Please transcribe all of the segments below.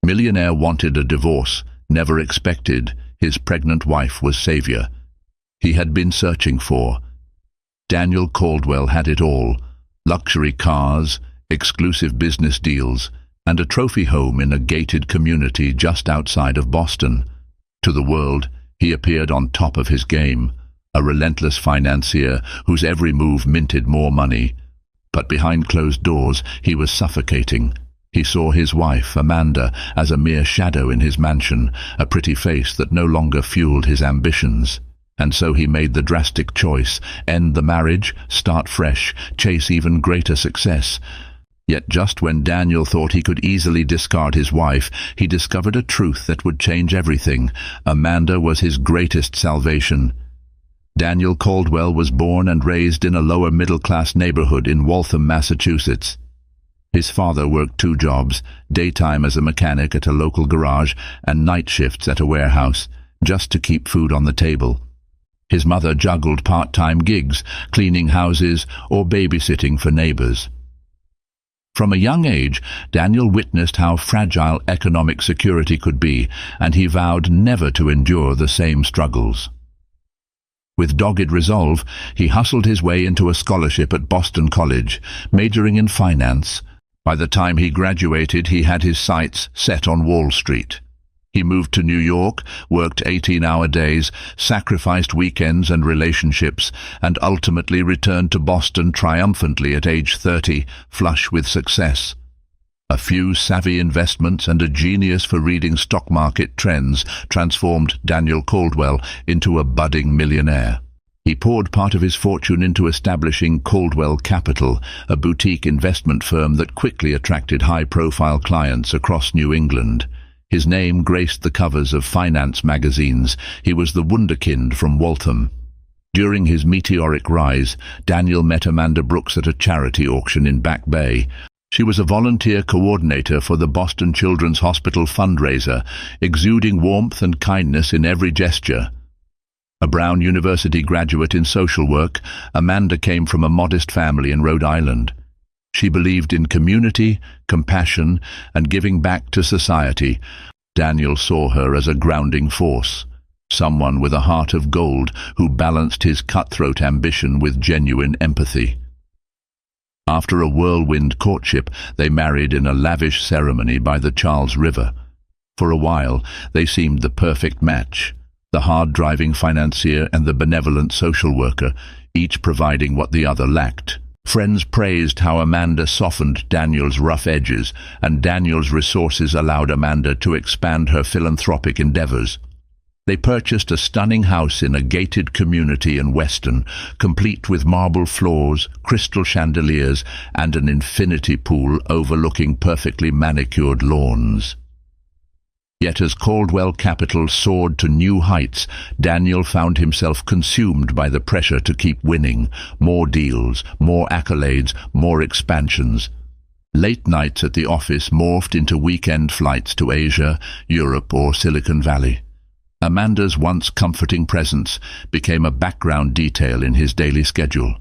Millionaire wanted a divorce, never expected his pregnant wife was savior he had been searching for. Daniel Caldwell had it all: luxury cars, exclusive business deals, and a trophy home in a gated community just outside of Boston. To the world, he appeared on top of his game, a relentless financier whose every move minted more money. But behind closed doors, he was suffocating. He saw his wife, Amanda, as a mere shadow in his mansion, a pretty face that no longer fueled his ambitions. And so he made the drastic choice: end the marriage, start fresh, chase even greater success. Yet just when Daniel thought he could easily discard his wife, he discovered a truth that would change everything. Amanda was his greatest salvation. Daniel Caldwell was born and raised in a lower-middle-class neighborhood in Waltham, Massachusetts. His father worked 2 jobs, daytime as a mechanic at a local garage and night shifts at a warehouse, just to keep food on the table. His mother juggled part-time gigs, cleaning houses or babysitting for neighbors. From a young age, Daniel witnessed how fragile economic security could be, and he vowed never to endure the same struggles. With dogged resolve, he hustled his way into a scholarship at Boston College, majoring in finance. By the time he graduated, he had his sights set on Wall Street. He moved to New York, worked 18-hour days, sacrificed weekends and relationships, and ultimately returned to Boston triumphantly at age 30, flush with success. A few savvy investments and a genius for reading stock market trends transformed Daniel Caldwell into a budding millionaire. He poured part of his fortune into establishing Caldwell Capital, a boutique investment firm that quickly attracted high-profile clients across New England. His name graced the covers of finance magazines. He was the wunderkind from Waltham. During his meteoric rise, Daniel met Amanda Brooks at a charity auction in Back Bay. She was a volunteer coordinator for the Boston Children's Hospital fundraiser, exuding warmth and kindness in every gesture. A Brown University graduate in social work, Amanda came from a modest family in Rhode Island. She believed in community, compassion, and giving back to society. Daniel saw her as a grounding force, someone with a heart of gold who balanced his cutthroat ambition with genuine empathy. After a whirlwind courtship, they married in a lavish ceremony by the Charles River. For a while, they seemed the perfect match, the hard-driving financier and the benevolent social worker, each providing what the other lacked. Friends praised how Amanda softened Daniel's rough edges, and Daniel's resources allowed Amanda to expand her philanthropic endeavors. They purchased a stunning house in a gated community in Weston, complete with marble floors, crystal chandeliers, and an infinity pool overlooking perfectly manicured lawns. Yet as Caldwell Capital soared to new heights, Daniel found himself consumed by the pressure to keep winning. More deals, more accolades, more expansions. Late nights at the office morphed into weekend flights to Asia, Europe, or Silicon Valley. Amanda's once comforting presence became a background detail in his daily schedule.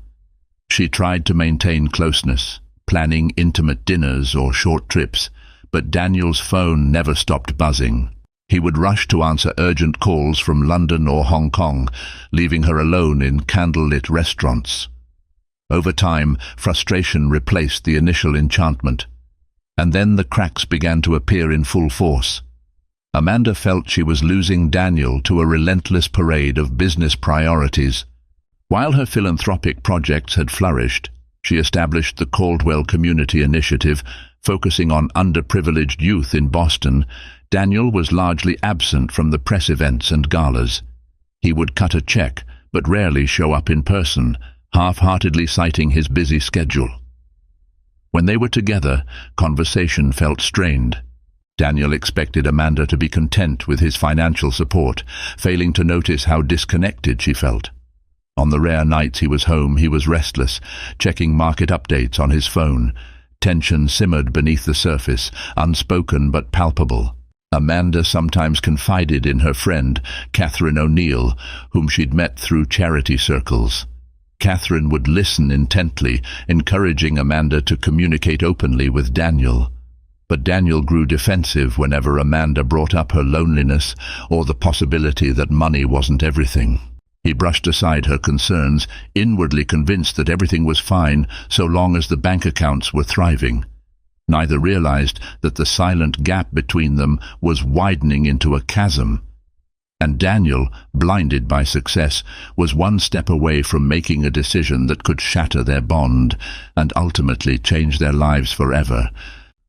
She tried to maintain closeness, planning intimate dinners or short trips, but Daniel's phone never stopped buzzing. He would rush to answer urgent calls from London or Hong Kong, leaving her alone in candlelit restaurants. Over time, frustration replaced the initial enchantment, and then the cracks began to appear in full force. Amanda felt she was losing Daniel to a relentless parade of business priorities. While her philanthropic projects had flourished, she established the Caldwell Community Initiative, focusing on underprivileged youth in Boston. Daniel was largely absent from the press events and galas. He would cut a check, but rarely show up in person, half-heartedly citing his busy schedule. When they were together, conversation felt strained. Daniel expected Amanda to be content with his financial support, failing to notice how disconnected she felt. On the rare nights he was home, he was restless, checking market updates on his phone. Tension simmered beneath the surface, unspoken but palpable. Amanda sometimes confided in her friend, Catherine O'Neill, whom she'd met through charity circles. Catherine would listen intently, encouraging Amanda to communicate openly with Daniel. But Daniel grew defensive whenever Amanda brought up her loneliness or the possibility that money wasn't everything. He brushed aside her concerns, inwardly convinced that everything was fine so long as the bank accounts were thriving. Neither realized that the silent gap between them was widening into a chasm. And Daniel, blinded by success, was one step away from making a decision that could shatter their bond and ultimately change their lives forever.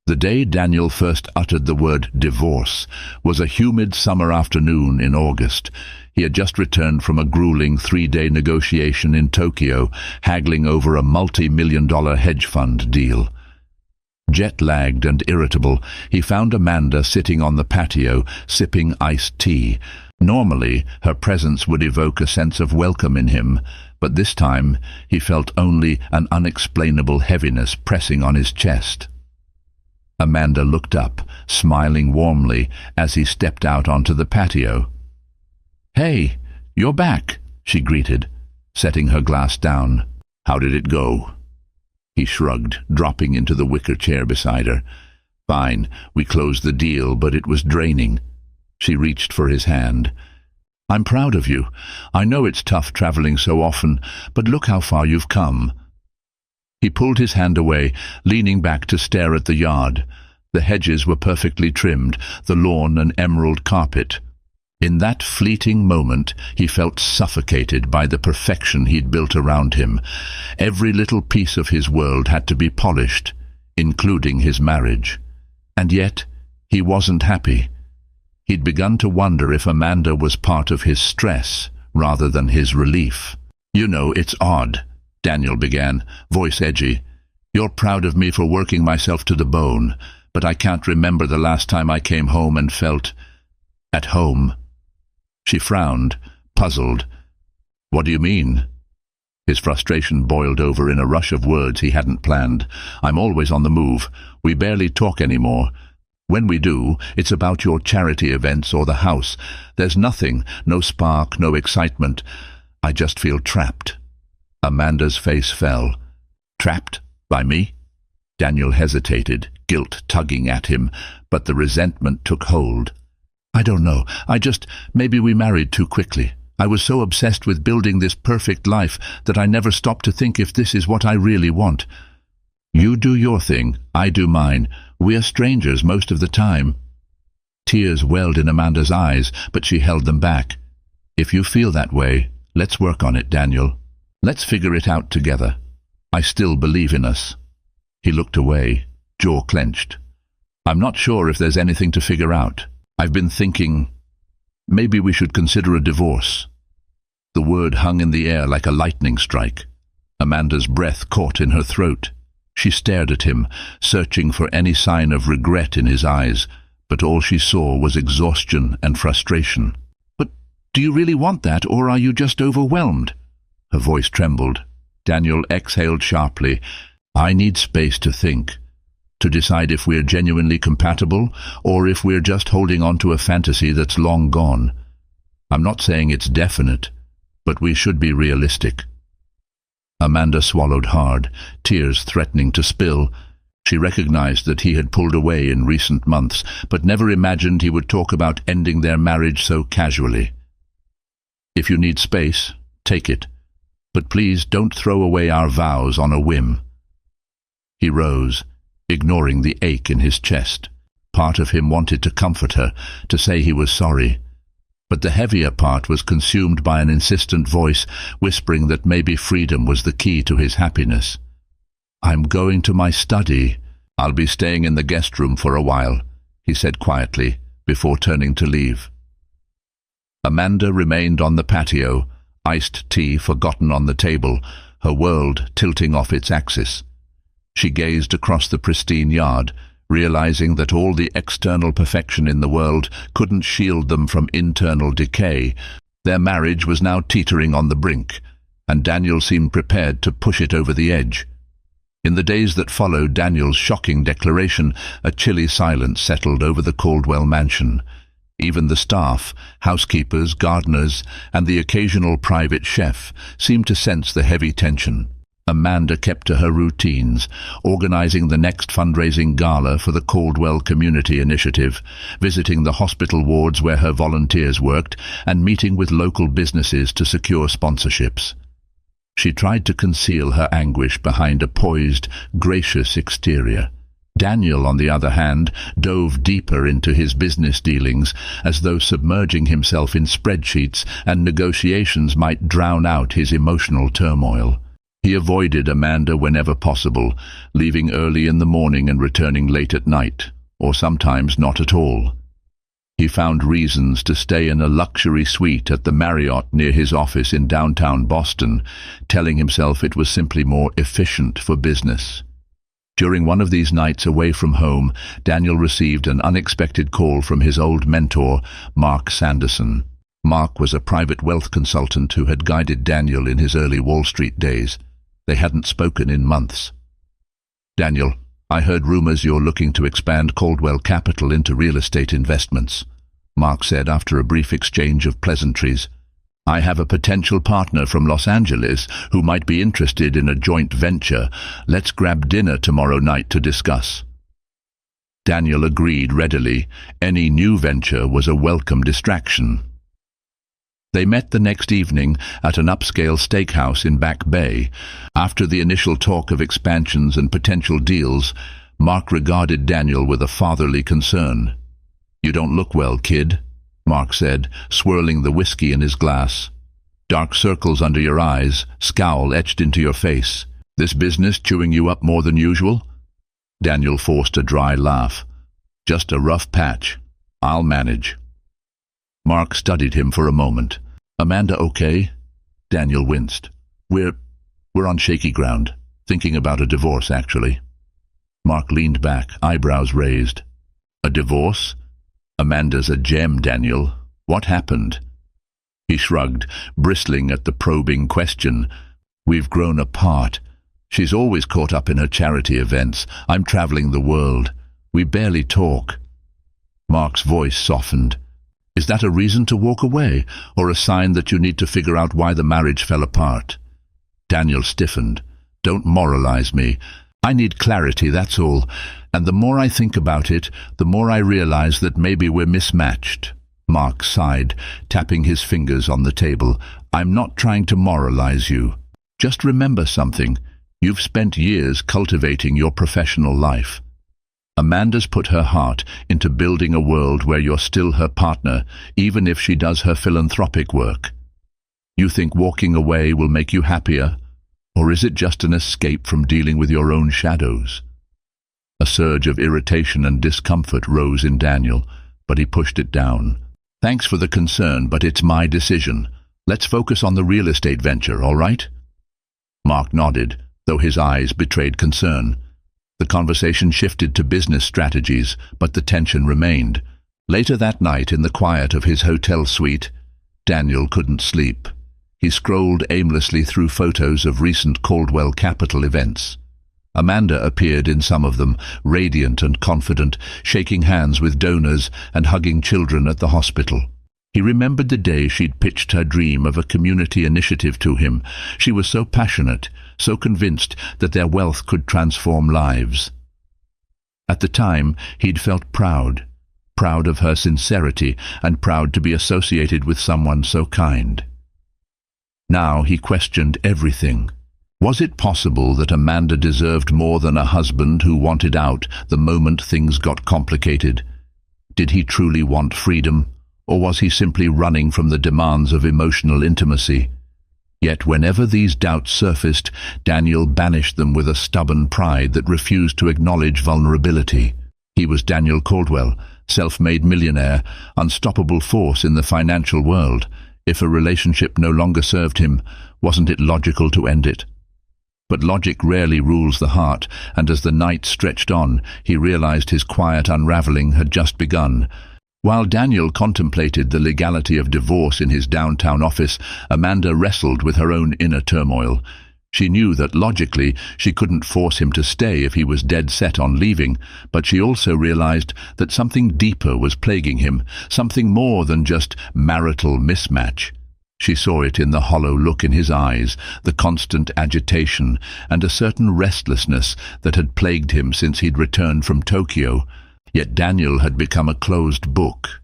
The day Daniel first uttered the word divorce was a humid summer afternoon in August. He had just returned from a grueling 3-day negotiation in Tokyo, haggling over a multi-million-dollar hedge fund deal. Jet-lagged and irritable, he found Amanda sitting on the patio, sipping iced tea. Normally, her presence would evoke a sense of welcome in him, but this time he felt only an unexplainable heaviness pressing on his chest. Amanda looked up, smiling warmly, as he stepped out onto the patio. "Hey, you're back," she greeted, setting her glass down. "How did it go?" He shrugged, dropping into the wicker chair beside her. "Fine, we closed the deal, but it was draining." She reached for his hand. "I'm proud of you. I know it's tough traveling so often, but look how far you've come." He pulled his hand away, leaning back to stare at the yard. The hedges were perfectly trimmed, the lawn an emerald carpet. In that fleeting moment, he felt suffocated by the perfection he'd built around him. Every little piece of his world had to be polished, including his marriage. And yet, he wasn't happy. He'd begun to wonder if Amanda was part of his stress rather than his relief. "You know, it's odd," Daniel began, voice edgy. "You're proud of me for working myself to the bone, but I can't remember the last time I came home and felt at home." She frowned, puzzled. "What do you mean?" His frustration boiled over in a rush of words he hadn't planned. "I'm always on the move. We barely talk anymore. When we do, it's about your charity events or the house. There's nothing, no spark, no excitement. I just feel trapped." Amanda's face fell. "Trapped? By me?" Daniel hesitated, guilt tugging at him, but the resentment took hold. "I don't know. Maybe we married too quickly. I was so obsessed with building this perfect life that I never stopped to think if this is what I really want. You do your thing, I do mine. We're strangers most of the time." Tears welled in Amanda's eyes, but she held them back. "If you feel that way, let's work on it, Daniel. Let's figure it out together. I still believe in us." He looked away, jaw clenched. "I'm not sure if there's anything to figure out. I've been thinking, maybe we should consider a divorce." The word hung in the air like a lightning strike. Amanda's breath caught in her throat. She stared at him, searching for any sign of regret in his eyes, but all she saw was exhaustion and frustration. "But do you really want that, or are you just overwhelmed?" Her voice trembled. Daniel exhaled sharply. "I need space to think, to decide if we're genuinely compatible or if we're just holding on to a fantasy that's long gone. I'm not saying it's definite, but we should be realistic." Amanda swallowed hard, tears threatening to spill. She recognized that he had pulled away in recent months, but never imagined he would talk about ending their marriage so casually. "If you need space, take it. But please don't throw away our vows on a whim." He rose, ignoring the ache in his chest. Part of him wanted to comfort her, to say he was sorry. But the heavier part was consumed by an insistent voice, whispering that maybe freedom was the key to his happiness. "I'm going to my study. I'll be staying in the guest room for a while," he said quietly, before turning to leave. Amanda remained on the patio, iced tea forgotten on the table, her world tilting off its axis. She gazed across the pristine yard, realizing that all the external perfection in the world couldn't shield them from internal decay. Their marriage was now teetering on the brink, and Daniel seemed prepared to push it over the edge. In the days that followed Daniel's shocking declaration, a chilly silence settled over the Caldwell mansion. Even the staff, housekeepers, gardeners, and the occasional private chef seemed to sense the heavy tension. Amanda kept to her routines, organizing the next fundraising gala for the Caldwell Community Initiative, visiting the hospital wards where her volunteers worked, and meeting with local businesses to secure sponsorships. She tried to conceal her anguish behind a poised, gracious exterior. Daniel, on the other hand, dove deeper into his business dealings, as though submerging himself in spreadsheets and negotiations might drown out his emotional turmoil. He avoided Amanda whenever possible, leaving early in the morning and returning late at night, or sometimes not at all. He found reasons to stay in a luxury suite at the Marriott near his office in downtown Boston, telling himself it was simply more efficient for business. During one of these nights away from home, Daniel received an unexpected call from his old mentor, Mark Sanderson. Mark was a private wealth consultant who had guided Daniel in his early Wall Street days. They hadn't spoken in months. "Daniel, I heard rumors you're looking to expand Caldwell Capital into real estate investments," Mark said after a brief exchange of pleasantries. "I have a potential partner from Los Angeles who might be interested in a joint venture. Let's grab dinner tomorrow night to discuss." Daniel agreed readily. Any new venture was a welcome distraction. They met the next evening at an upscale steakhouse in Back Bay. After the initial talk of expansions and potential deals, Mark regarded Daniel with a fatherly concern. "You don't look well, kid," Mark said, swirling the whiskey in his glass. "Dark circles under your eyes, scowl etched into your face. This business chewing you up more than usual?" Daniel forced a dry laugh. "Just a rough patch. I'll manage." Mark studied him for a moment. "Amanda okay?" Daniel winced. We're on shaky ground. Thinking about a divorce, actually." Mark leaned back, eyebrows raised. "A divorce? Amanda's a gem, Daniel. What happened?" He shrugged, bristling at the probing question. "We've grown apart. She's always caught up in her charity events. I'm traveling the world. We barely talk." Mark's voice softened. "Is that a reason to walk away, or a sign that you need to figure out why the marriage fell apart?" Daniel stiffened. "Don't moralize me. I need clarity, that's all. And the more I think about it, the more I realize that maybe we're mismatched." Mark sighed, tapping his fingers on the table. "I'm not trying to moralize you. Just remember something. You've spent years cultivating your professional life. Amanda's put her heart into building a world where you're still her partner, even if she does her philanthropic work. You think walking away will make you happier? Or is it just an escape from dealing with your own shadows?" A surge of irritation and discomfort rose in Daniel, but he pushed it down. "Thanks for the concern, but it's my decision. Let's focus on the real estate venture, all right?" Mark nodded, though his eyes betrayed concern. The conversation shifted to business strategies, but the tension remained. Later that night, in the quiet of his hotel suite, Daniel couldn't sleep. He scrolled aimlessly through photos of recent Caldwell Capital events. Amanda appeared in some of them, radiant and confident, shaking hands with donors and hugging children at the hospital. He remembered the day she'd pitched her dream of a community initiative to him. She was so passionate, so convinced that their wealth could transform lives. At the time, he'd felt proud of her sincerity and proud to be associated with someone so kind. Now he questioned everything. Was it possible that Amanda deserved more than a husband who wanted out the moment things got complicated? Did he truly want freedom? Or was he simply running from the demands of emotional intimacy? Yet whenever these doubts surfaced, Daniel banished them with a stubborn pride that refused to acknowledge vulnerability. He was Daniel Caldwell, self-made millionaire, unstoppable force in the financial world. If a relationship no longer served him, wasn't it logical to end it? But logic rarely rules the heart, and as the night stretched on, he realized his quiet unraveling had just begun. While Daniel contemplated the legality of divorce in his downtown office, Amanda wrestled with her own inner turmoil. She knew that logically she couldn't force him to stay if he was dead set on leaving, but she also realized that something deeper was plaguing him, something more than just marital mismatch. She saw it in the hollow look in his eyes, the constant agitation, and a certain restlessness that had plagued him since he'd returned from Tokyo. Yet Daniel had become a closed book.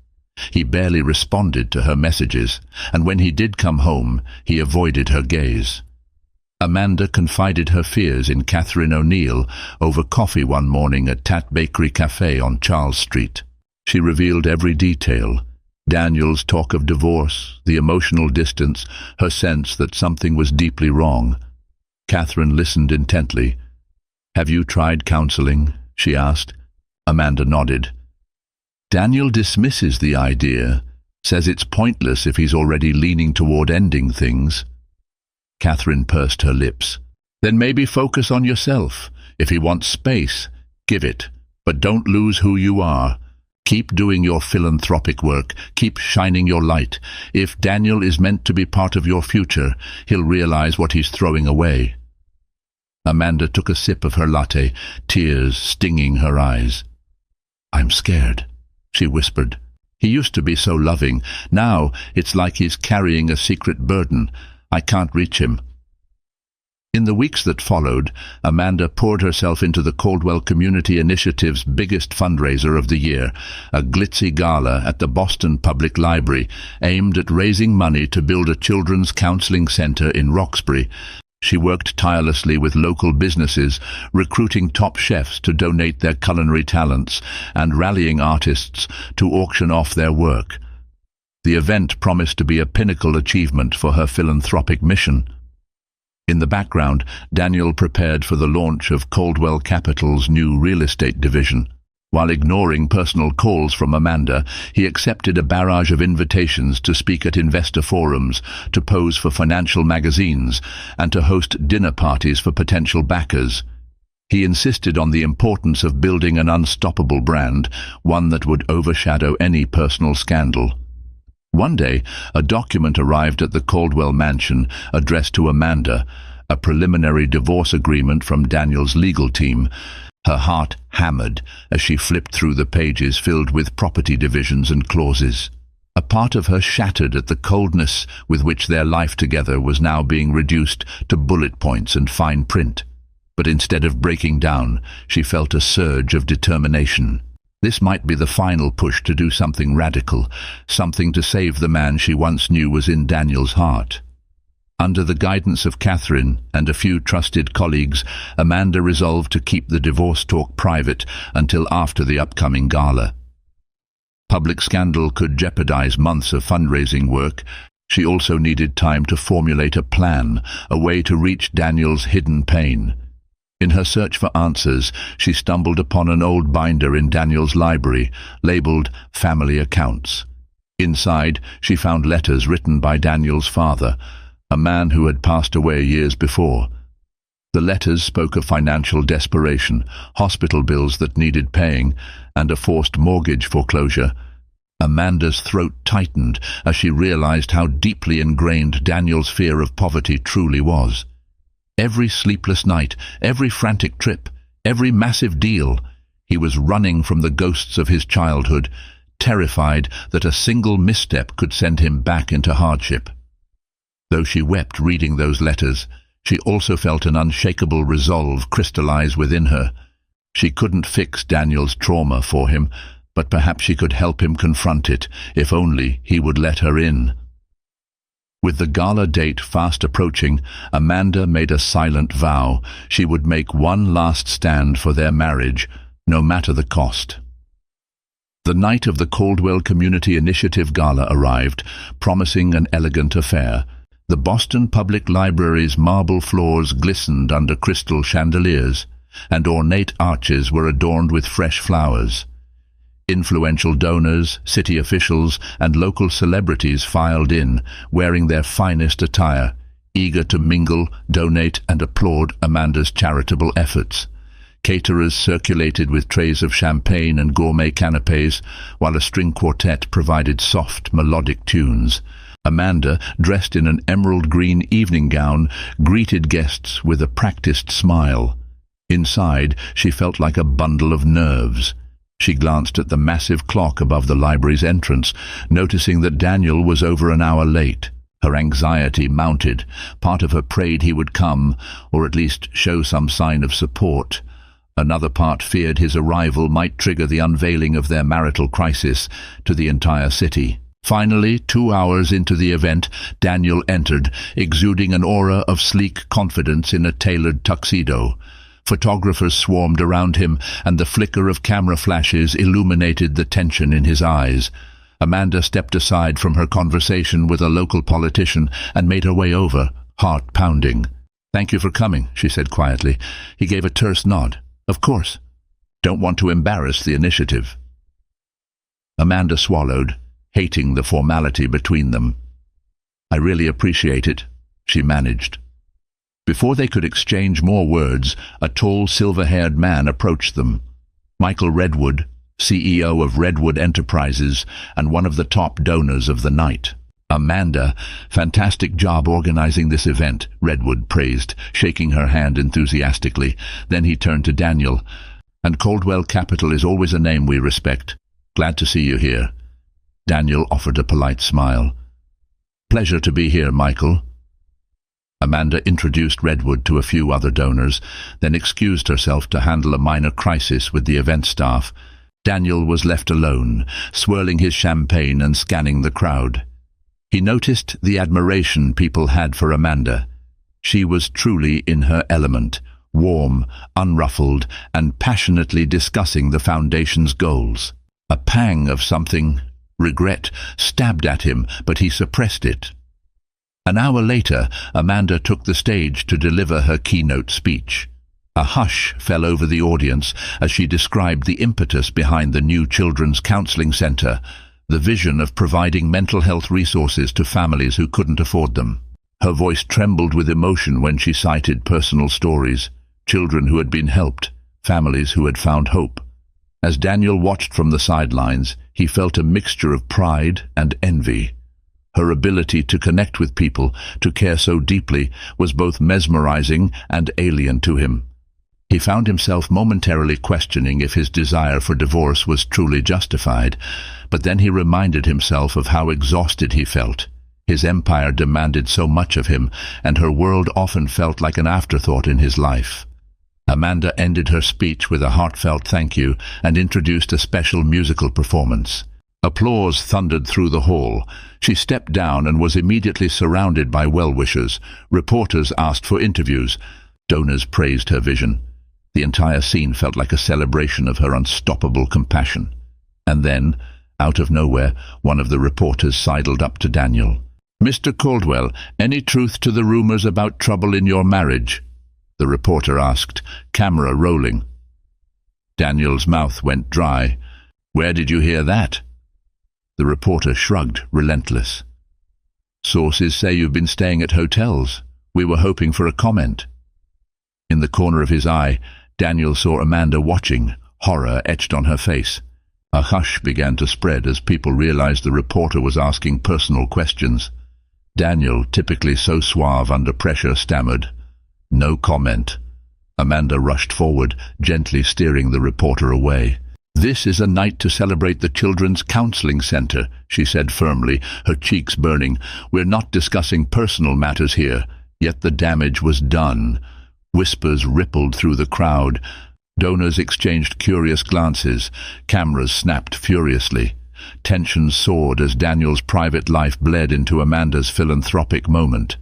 He barely responded to her messages, and when he did come home, he avoided her gaze. Amanda confided her fears in Catherine O'Neill over coffee one morning at Tat Bakery Cafe on Charles Street. She revealed every detail: Daniel's talk of divorce, the emotional distance, her sense that something was deeply wrong. Catherine listened intently. "Have you tried counseling?" she asked. Amanda nodded. "Daniel dismisses the idea, says it's pointless if he's already leaning toward ending things." Catherine pursed her lips. "Then maybe focus on yourself. If he wants space, give it, but don't lose who you are. Keep doing your philanthropic work. Keep shining your light. If Daniel is meant to be part of your future, he'll realize what he's throwing away." Amanda took a sip of her latte, tears stinging her eyes. "I'm scared," she whispered. "He used to be so loving. Now it's like he's carrying a secret burden. I can't reach him." In the weeks that followed, Amanda poured herself into the Caldwell Community Initiative's biggest fundraiser of the year, a glitzy gala at the Boston Public Library, aimed at raising money to build a children's counseling center in Roxbury. She worked tirelessly with local businesses, recruiting top chefs to donate their culinary talents and rallying artists to auction off their work. The event promised to be a pinnacle achievement for her philanthropic mission. In the background, Daniel prepared for the launch of Caldwell Capital's new real estate division. While ignoring personal calls from Amanda, he accepted a barrage of invitations to speak at investor forums, to pose for financial magazines, and to host dinner parties for potential backers. He insisted on the importance of building an unstoppable brand, one that would overshadow any personal scandal. One day, a document arrived at the Caldwell mansion addressed to Amanda, a preliminary divorce agreement from Daniel's legal team. Her heart hammered as she flipped through the pages filled with property divisions and clauses. A part of her shattered at the coldness with which their life together was now being reduced to bullet points and fine print. But instead of breaking down, she felt a surge of determination. This might be the final push to do something radical, something to save the man she once knew was in Daniel's heart. Under the guidance of Catherine and a few trusted colleagues, Amanda resolved to keep the divorce talk private until after the upcoming gala. Public scandal could jeopardize months of fundraising work. She also needed time to formulate a plan, a way to reach Daniel's hidden pain. In her search for answers, she stumbled upon an old binder in Daniel's library, labeled Family Accounts. Inside, she found letters written by Daniel's father, a man who had passed away years before. The letters spoke of financial desperation, hospital bills that needed paying, and a forced mortgage foreclosure. Amanda's throat tightened as she realized how deeply ingrained Daniel's fear of poverty truly was. Every sleepless night, every frantic trip, every massive deal, he was running from the ghosts of his childhood, terrified that a single misstep could send him back into hardship. Though she wept reading those letters, she also felt an unshakable resolve crystallize within her. She couldn't fix Daniel's trauma for him, but perhaps she could help him confront it, if only he would let her in. With the gala date fast approaching, Amanda made a silent vow she would make one last stand for their marriage, no matter the cost. The night of the Caldwell Community Initiative Gala arrived, promising an elegant affair. The Boston Public Library's marble floors glistened under crystal chandeliers, and ornate arches were adorned with fresh flowers. Influential donors, city officials, and local celebrities filed in, wearing their finest attire, eager to mingle, donate, and applaud Amanda's charitable efforts. Caterers circulated with trays of champagne and gourmet canapés, while a string quartet provided soft, melodic tunes. Amanda, dressed in an emerald green evening gown, greeted guests with a practiced smile. Inside, she felt like a bundle of nerves. She glanced at the massive clock above the library's entrance, noticing that Daniel was over an hour late. Her anxiety mounted. Part of her prayed he would come, or at least show some sign of support. Another part feared his arrival might trigger the unveiling of their marital crisis to the entire city. Finally, 2 hours into the event, Daniel entered, exuding an aura of sleek confidence in a tailored tuxedo. Photographers swarmed around him, and the flicker of camera flashes illuminated the tension in his eyes. Amanda stepped aside from her conversation with a local politician and made her way over, heart pounding. "Thank you for coming," she said quietly. He gave a terse nod. "Of course. Don't want to embarrass the initiative." Amanda swallowed, hating the formality between them. "I really appreciate it," she managed. Before they could exchange more words, a tall, silver-haired man approached them. Michael Redwood, CEO of Redwood Enterprises and one of the top donors of the night. "Amanda, fantastic job organizing this event," Redwood praised, shaking her hand enthusiastically. Then he turned to Daniel. "And Caldwell Capital is always a name we respect. Glad to see you here." Daniel offered a polite smile. "Pleasure to be here, Michael." Amanda introduced Redwood to a few other donors, then excused herself to handle a minor crisis with the event staff. Daniel was left alone, swirling his champagne and scanning the crowd. He noticed the admiration people had for Amanda. She was truly in her element, warm, unruffled, and passionately discussing the Foundation's goals. A pang of something, regret, stabbed at him, but he suppressed it. An hour later, Amanda took the stage to deliver her keynote speech. A hush fell over the audience as she described the impetus behind the new Children's Counseling Center, the vision of providing mental health resources to families who couldn't afford them. Her voice trembled with emotion when she cited personal stories, children who had been helped, families who had found hope. As Daniel watched from the sidelines, he felt a mixture of pride and envy. Her ability to connect with people, to care so deeply, was both mesmerizing and alien to him. He found himself momentarily questioning if his desire for divorce was truly justified, but then he reminded himself of how exhausted he felt. His empire demanded so much of him, and her world often felt like an afterthought in his life. Amanda ended her speech with a heartfelt thank you and introduced a special musical performance. Applause thundered through the hall. She stepped down and was immediately surrounded by well-wishers. Reporters asked for interviews. Donors praised her vision. The entire scene felt like a celebration of her unstoppable compassion. And then, out of nowhere, one of the reporters sidled up to Daniel. "Mr. Caldwell, any truth to the rumors about trouble in your marriage?" the reporter asked, camera rolling. Daniel's mouth went dry. "Where did you hear that?" The reporter shrugged, relentless. "Sources say you've been staying at hotels. We were hoping for a comment." In the corner of his eye, Daniel saw Amanda watching, horror etched on her face. A hush began to spread as people realized the reporter was asking personal questions. Daniel, typically so suave under pressure, stammered, "No comment." Amanda rushed forward, gently steering the reporter away. "This is a night to celebrate the Children's Counseling Center," she said firmly, her cheeks burning. "We're not discussing personal matters here." Yet the damage was done. Whispers rippled through the crowd. Donors exchanged curious glances. Cameras snapped furiously. Tension soared as Daniel's private life bled into Amanda's philanthropic moment.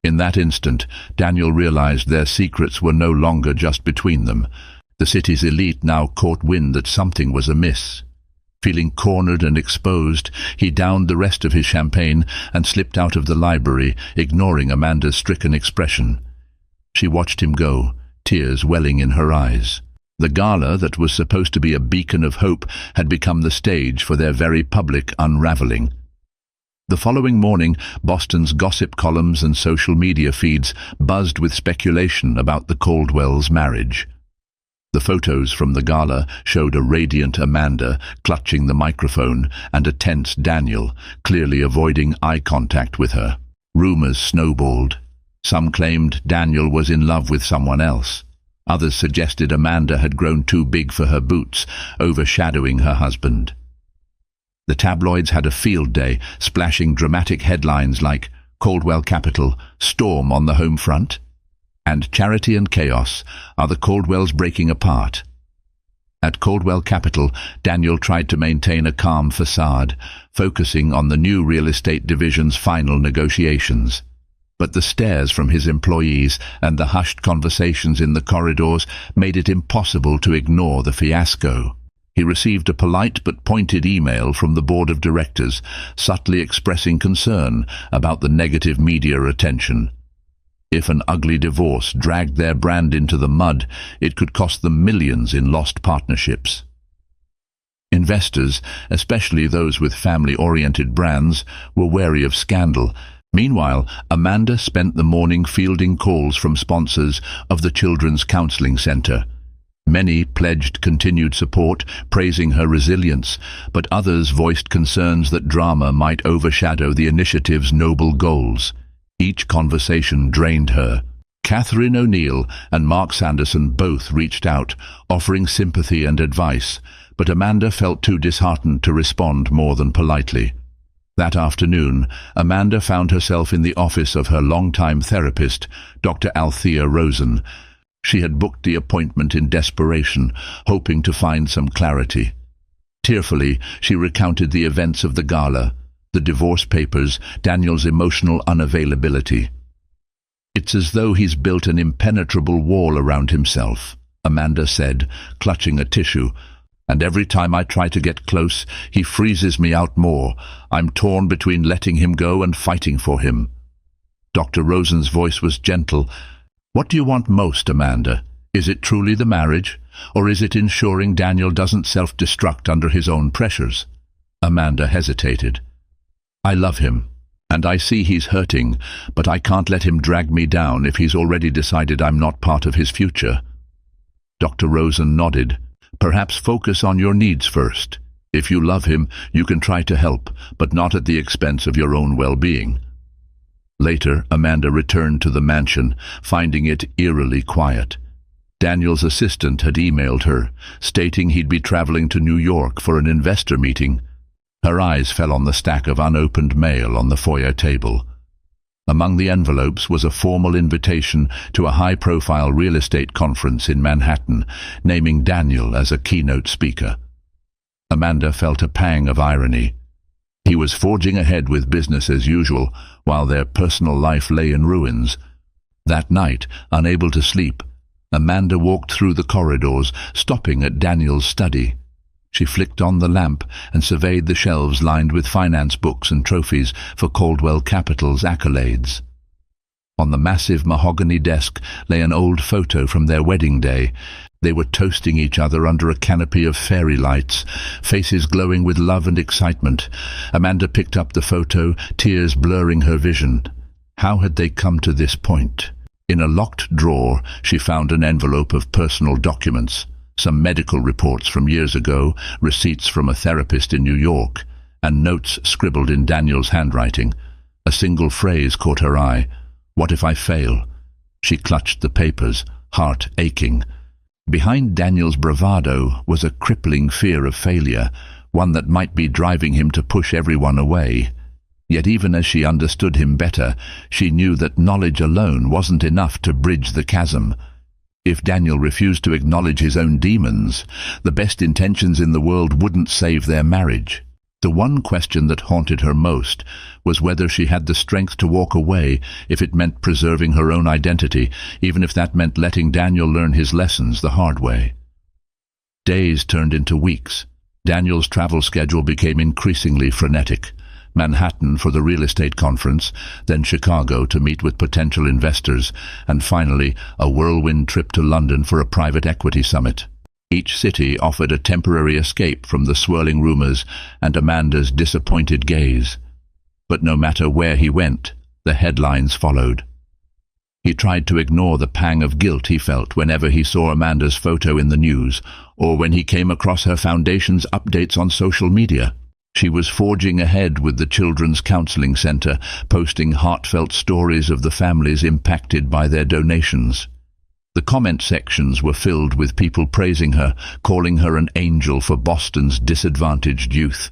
In that instant, Daniel realized their secrets were no longer just between them. The city's elite now caught wind that something was amiss. Feeling cornered and exposed, he downed the rest of his champagne and slipped out of the library, ignoring Amanda's stricken expression. She watched him go, tears welling in her eyes. The gala that was supposed to be a beacon of hope had become the stage for their very public unraveling. The following morning, Boston's gossip columns and social media feeds buzzed with speculation about the Caldwells' marriage. The photos from the gala showed a radiant Amanda clutching the microphone and a tense Daniel, clearly avoiding eye contact with her. Rumors snowballed. Some claimed Daniel was in love with someone else. Others suggested Amanda had grown too big for her boots, overshadowing her husband. The tabloids had a field day, splashing dramatic headlines like, Caldwell Capital, storm on the home front. And charity and chaos, are the Caldwells breaking apart? At Caldwell Capital, Daniel tried to maintain a calm facade, focusing on the new real estate division's final negotiations. But the stares from his employees and the hushed conversations in the corridors made it impossible to ignore the fiasco. He received a polite but pointed email from the board of directors, subtly expressing concern about the negative media attention. If an ugly divorce dragged their brand into the mud, it could cost them millions in lost partnerships. Investors, especially those with family-oriented brands, were wary of scandal. Meanwhile, Amanda spent the morning fielding calls from sponsors of the Children's Counseling Center. Many pledged continued support, praising her resilience, but others voiced concerns that drama might overshadow the initiative's noble goals. Each conversation drained her. Catherine O'Neill and Mark Sanderson both reached out, offering sympathy and advice, but Amanda felt too disheartened to respond more than politely. That afternoon, Amanda found herself in the office of her longtime therapist, Dr. Althea Rosen. She had booked the appointment in desperation, hoping to find some clarity. Tearfully, she recounted the events of the gala, the divorce papers, Daniel's emotional unavailability. "It's as though he's built an impenetrable wall around himself," Amanda said, clutching a tissue. "And every time I try to get close, he freezes me out more. I'm torn between letting him go and fighting for him." Dr. Rosen's voice was gentle. "What do you want most, Amanda? Is it truly the marriage, or is it ensuring Daniel doesn't self-destruct under his own pressures?" Amanda hesitated. "I love him, and I see he's hurting, but I can't let him drag me down if he's already decided I'm not part of his future." Dr. Rosen nodded. "Perhaps focus on your needs first. If you love him, you can try to help, but not at the expense of your own well-being." Later, Amanda returned to the mansion, finding it eerily quiet. Daniel's assistant had emailed her, stating he'd be traveling to New York for an investor meeting. Her eyes fell on the stack of unopened mail on the foyer table. Among the envelopes was a formal invitation to a high-profile real estate conference in Manhattan, naming Daniel as a keynote speaker. Amanda felt a pang of irony. He was forging ahead with business as usual, while their personal life lay in ruins. That night, unable to sleep, Amanda walked through the corridors, stopping at Daniel's study. She flicked on the lamp and surveyed the shelves lined with finance books and trophies for Caldwell Capital's accolades. On the massive mahogany desk lay an old photo from their wedding day. They were toasting each other under a canopy of fairy lights, faces glowing with love and excitement. Amanda picked up the photo, tears blurring her vision. How had they come to this point? In a locked drawer, she found an envelope of personal documents. Some medical reports from years ago, receipts from a therapist in New York, and notes scribbled in Daniel's handwriting. A single phrase caught her eye. "What if I fail?" She clutched the papers, heart aching. Behind Daniel's bravado was a crippling fear of failure, one that might be driving him to push everyone away. Yet even as she understood him better, she knew that knowledge alone wasn't enough to bridge the chasm. If Daniel refused to acknowledge his own demons, the best intentions in the world wouldn't save their marriage. The one question that haunted her most was whether she had the strength to walk away if it meant preserving her own identity, even if that meant letting Daniel learn his lessons the hard way. Days turned into weeks. Daniel's travel schedule became increasingly frenetic. Manhattan for the real estate conference, then Chicago to meet with potential investors, and finally a whirlwind trip to London for a private equity summit. Each city offered a temporary escape from the swirling rumors and Amanda's disappointed gaze. But no matter where he went, the headlines followed. He tried to ignore the pang of guilt he felt whenever he saw Amanda's photo in the news, or when he came across her foundation's updates on social media. She was forging ahead with the Children's Counseling Center, posting heartfelt stories of the families impacted by their donations. The comment sections were filled with people praising her, calling her an angel for Boston's disadvantaged youth.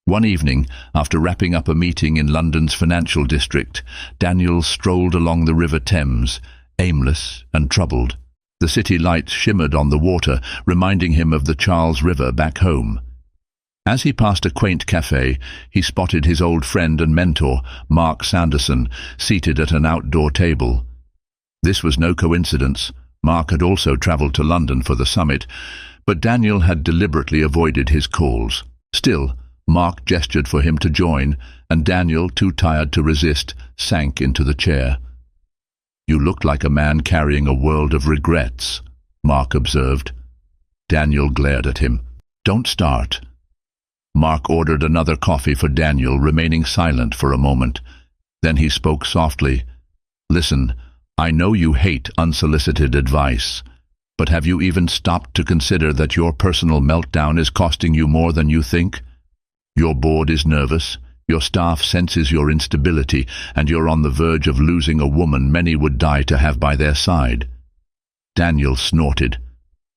One evening, after wrapping up a meeting in London's financial district, Daniel strolled along the River Thames, aimless and troubled. The city lights shimmered on the water, reminding him of the Charles River back home. As he passed a quaint cafe, he spotted his old friend and mentor, Mark Sanderson, seated at an outdoor table. This was no coincidence. Mark had also travelled to London for the summit, but Daniel had deliberately avoided his calls. Still, Mark gestured for him to join, and Daniel, too tired to resist, sank into the chair. "You look like a man carrying a world of regrets," Mark observed. Daniel glared at him. "Don't start." Mark ordered another coffee for Daniel, remaining silent for a moment. Then he spoke softly. "Listen, I know you hate unsolicited advice, but have you even stopped to consider that your personal meltdown is costing you more than you think? Your board is nervous, your staff senses your instability, and you're on the verge of losing a woman many would die to have by their side." Daniel snorted.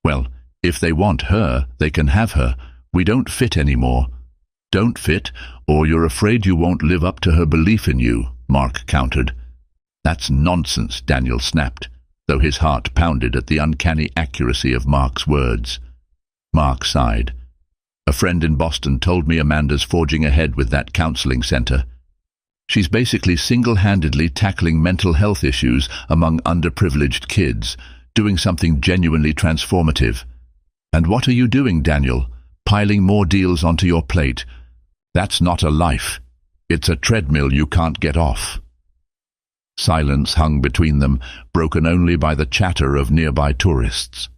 "Well, if they want her, they can have her. We don't fit anymore." "Don't fit, or you're afraid you won't live up to her belief in you," Mark countered. "That's nonsense," Daniel snapped, though his heart pounded at the uncanny accuracy of Mark's words. Mark sighed. "A friend in Boston told me Amanda's forging ahead with that counseling center. She's basically single-handedly tackling mental health issues among underprivileged kids, doing something genuinely transformative. And what are you doing, Daniel? Piling more deals onto your plate. That's not a life. It's a treadmill you can't get off." Silence hung between them, broken only by the chatter of nearby tourists.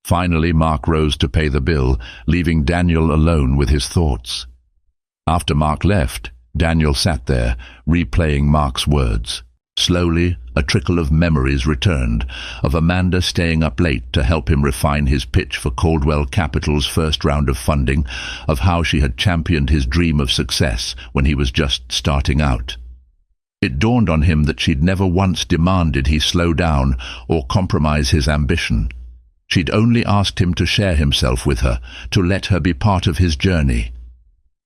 Finally, Mark rose to pay the bill, leaving Daniel alone with his thoughts. After Mark left, Daniel sat there, replaying Mark's words. Slowly, a trickle of memories returned, of Amanda staying up late to help him refine his pitch for Caldwell Capital's first round of funding, of how she had championed his dream of success when he was just starting out. It dawned on him that she'd never once demanded he slow down or compromise his ambition. She'd only asked him to share himself with her, to let her be part of his journey.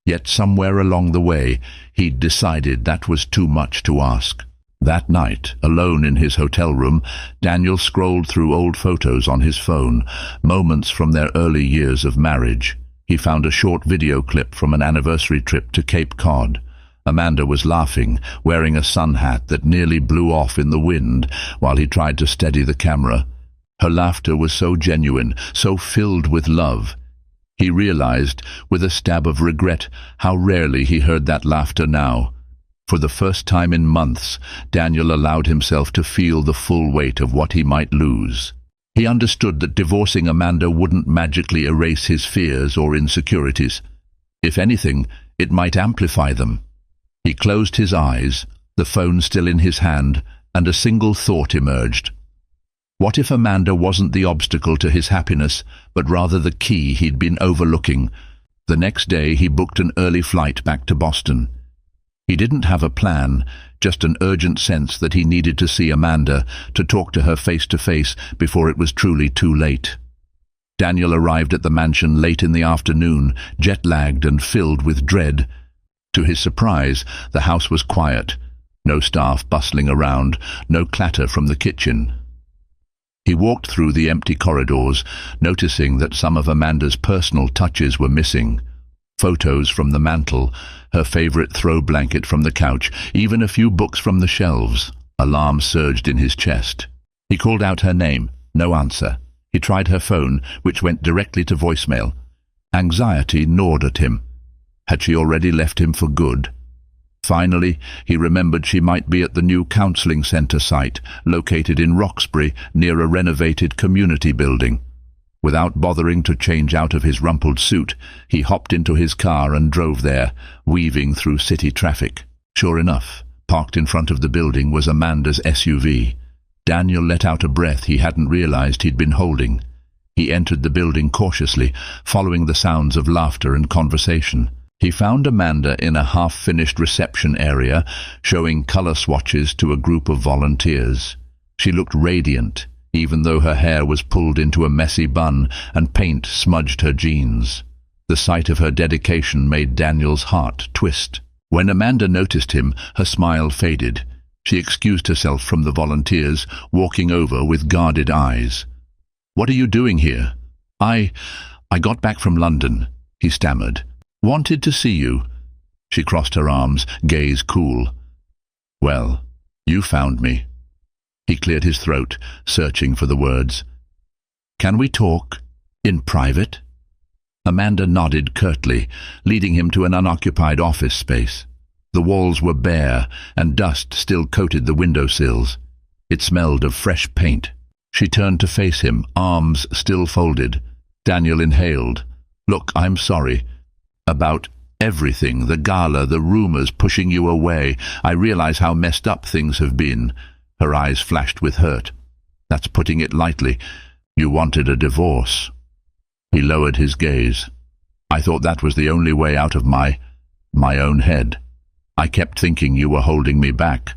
Yet somewhere along the way, he'd decided that was too much to ask. That night, alone in his hotel room, Daniel scrolled through old photos on his phone, moments from their early years of marriage. He found a short video clip from an anniversary trip to Cape Cod. Amanda was laughing, wearing a sun hat that nearly blew off in the wind while he tried to steady the camera. Her laughter was so genuine, so filled with love. He realized, with a stab of regret, how rarely he heard that laughter now. For the first time in months, Daniel allowed himself to feel the full weight of what he might lose. He understood that divorcing Amanda wouldn't magically erase his fears or insecurities. If anything, it might amplify them. He closed his eyes, the phone still in his hand, and a single thought emerged. What if Amanda wasn't the obstacle to his happiness, but rather the key he'd been overlooking? The next day he booked an early flight back to Boston. He didn't have a plan, just an urgent sense that he needed to see Amanda, to talk to her face to face before it was truly too late. Daniel arrived at the mansion late in the afternoon, jet-lagged and filled with dread. To his surprise, the house was quiet. No staff bustling around, no clatter from the kitchen. He walked through the empty corridors, noticing that some of Amanda's personal touches were missing. Photos from the mantel, her favorite throw blanket from the couch, even a few books from the shelves. Alarm surged in his chest. He called out her name. No answer. He tried her phone, which went directly to voicemail. Anxiety gnawed at him. Had she already left him for good? Finally, he remembered she might be at the new counseling center site, located in Roxbury, near a renovated community building. Without bothering to change out of his rumpled suit, he hopped into his car and drove there, weaving through city traffic. Sure enough, parked in front of the building was Amanda's SUV. Daniel let out a breath he hadn't realized he'd been holding. He entered the building cautiously, following the sounds of laughter and conversation. He found Amanda in a half-finished reception area, showing color swatches to a group of volunteers. She looked radiant, even though her hair was pulled into a messy bun and paint smudged her jeans. The sight of her dedication made Daniel's heart twist. When Amanda noticed him, her smile faded. She excused herself from the volunteers, walking over with guarded eyes. "What are you doing here?" I got back from London," he stammered. "Wanted to see you." She crossed her arms, gaze cool. "Well, you found me." He cleared his throat, searching for the words. "Can we talk? In private?" Amanda nodded curtly, leading him to an unoccupied office space. The walls were bare, and dust still coated the windowsills. It smelled of fresh paint. She turned to face him, arms still folded. Daniel inhaled. "Look, I'm sorry. About everything, the gala, the rumors pushing you away. I realize how messed up things have been." Her eyes flashed with hurt. "That's putting it lightly. You wanted a divorce." He lowered his gaze. "I thought that was the only way out of my own head. I kept thinking you were holding me back.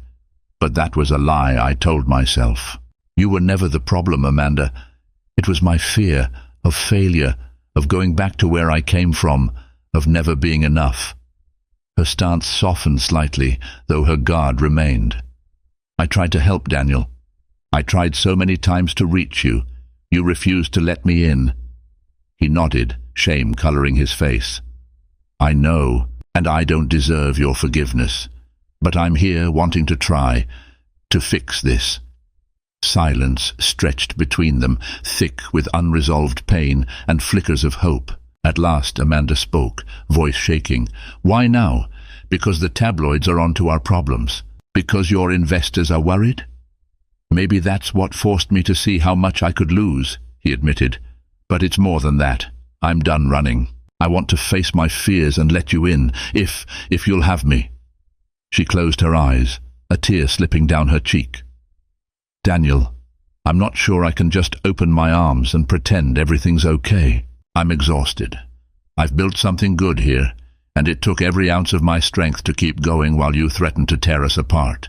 But that was a lie I told myself. You were never the problem, Amanda. It was my fear of failure, of going back to where I came from, of never being enough." Her stance softened slightly, though her guard remained. "I tried to help, Daniel. I tried so many times to reach you. You refused to let me in." He nodded, shame coloring his face. "I know, and I don't deserve your forgiveness. But I'm here wanting to try, to fix this." Silence stretched between them, thick with unresolved pain and flickers of hope. At last Amanda spoke, voice shaking. "Why now? Because the tabloids are onto our problems? Because your investors are worried?" "Maybe that's what forced me to see how much I could lose," he admitted. "But it's more than that. I'm done running. I want to face my fears and let you in, if you'll have me." She closed her eyes, a tear slipping down her cheek. "Daniel, I'm not sure I can just open my arms and pretend everything's okay. I'm exhausted. I've built something good here, and it took every ounce of my strength to keep going while you threatened to tear us apart."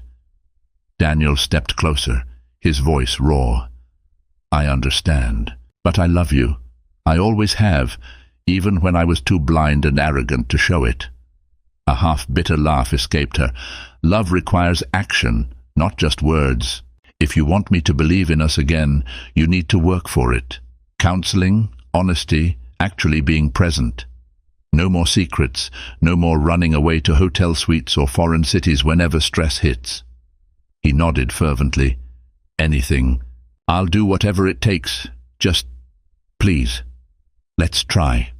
Daniel stepped closer, his voice raw. "I understand, but I love you. I always have, even when I was too blind and arrogant to show it." A half-bitter laugh escaped her. "Love requires action, not just words. If you want me to believe in us again, you need to work for it. Counseling, honesty, actually being present. No more secrets, no more running away to hotel suites or foreign cities whenever stress hits." He nodded fervently. "Anything. I'll do whatever it takes. Just, please, let's try."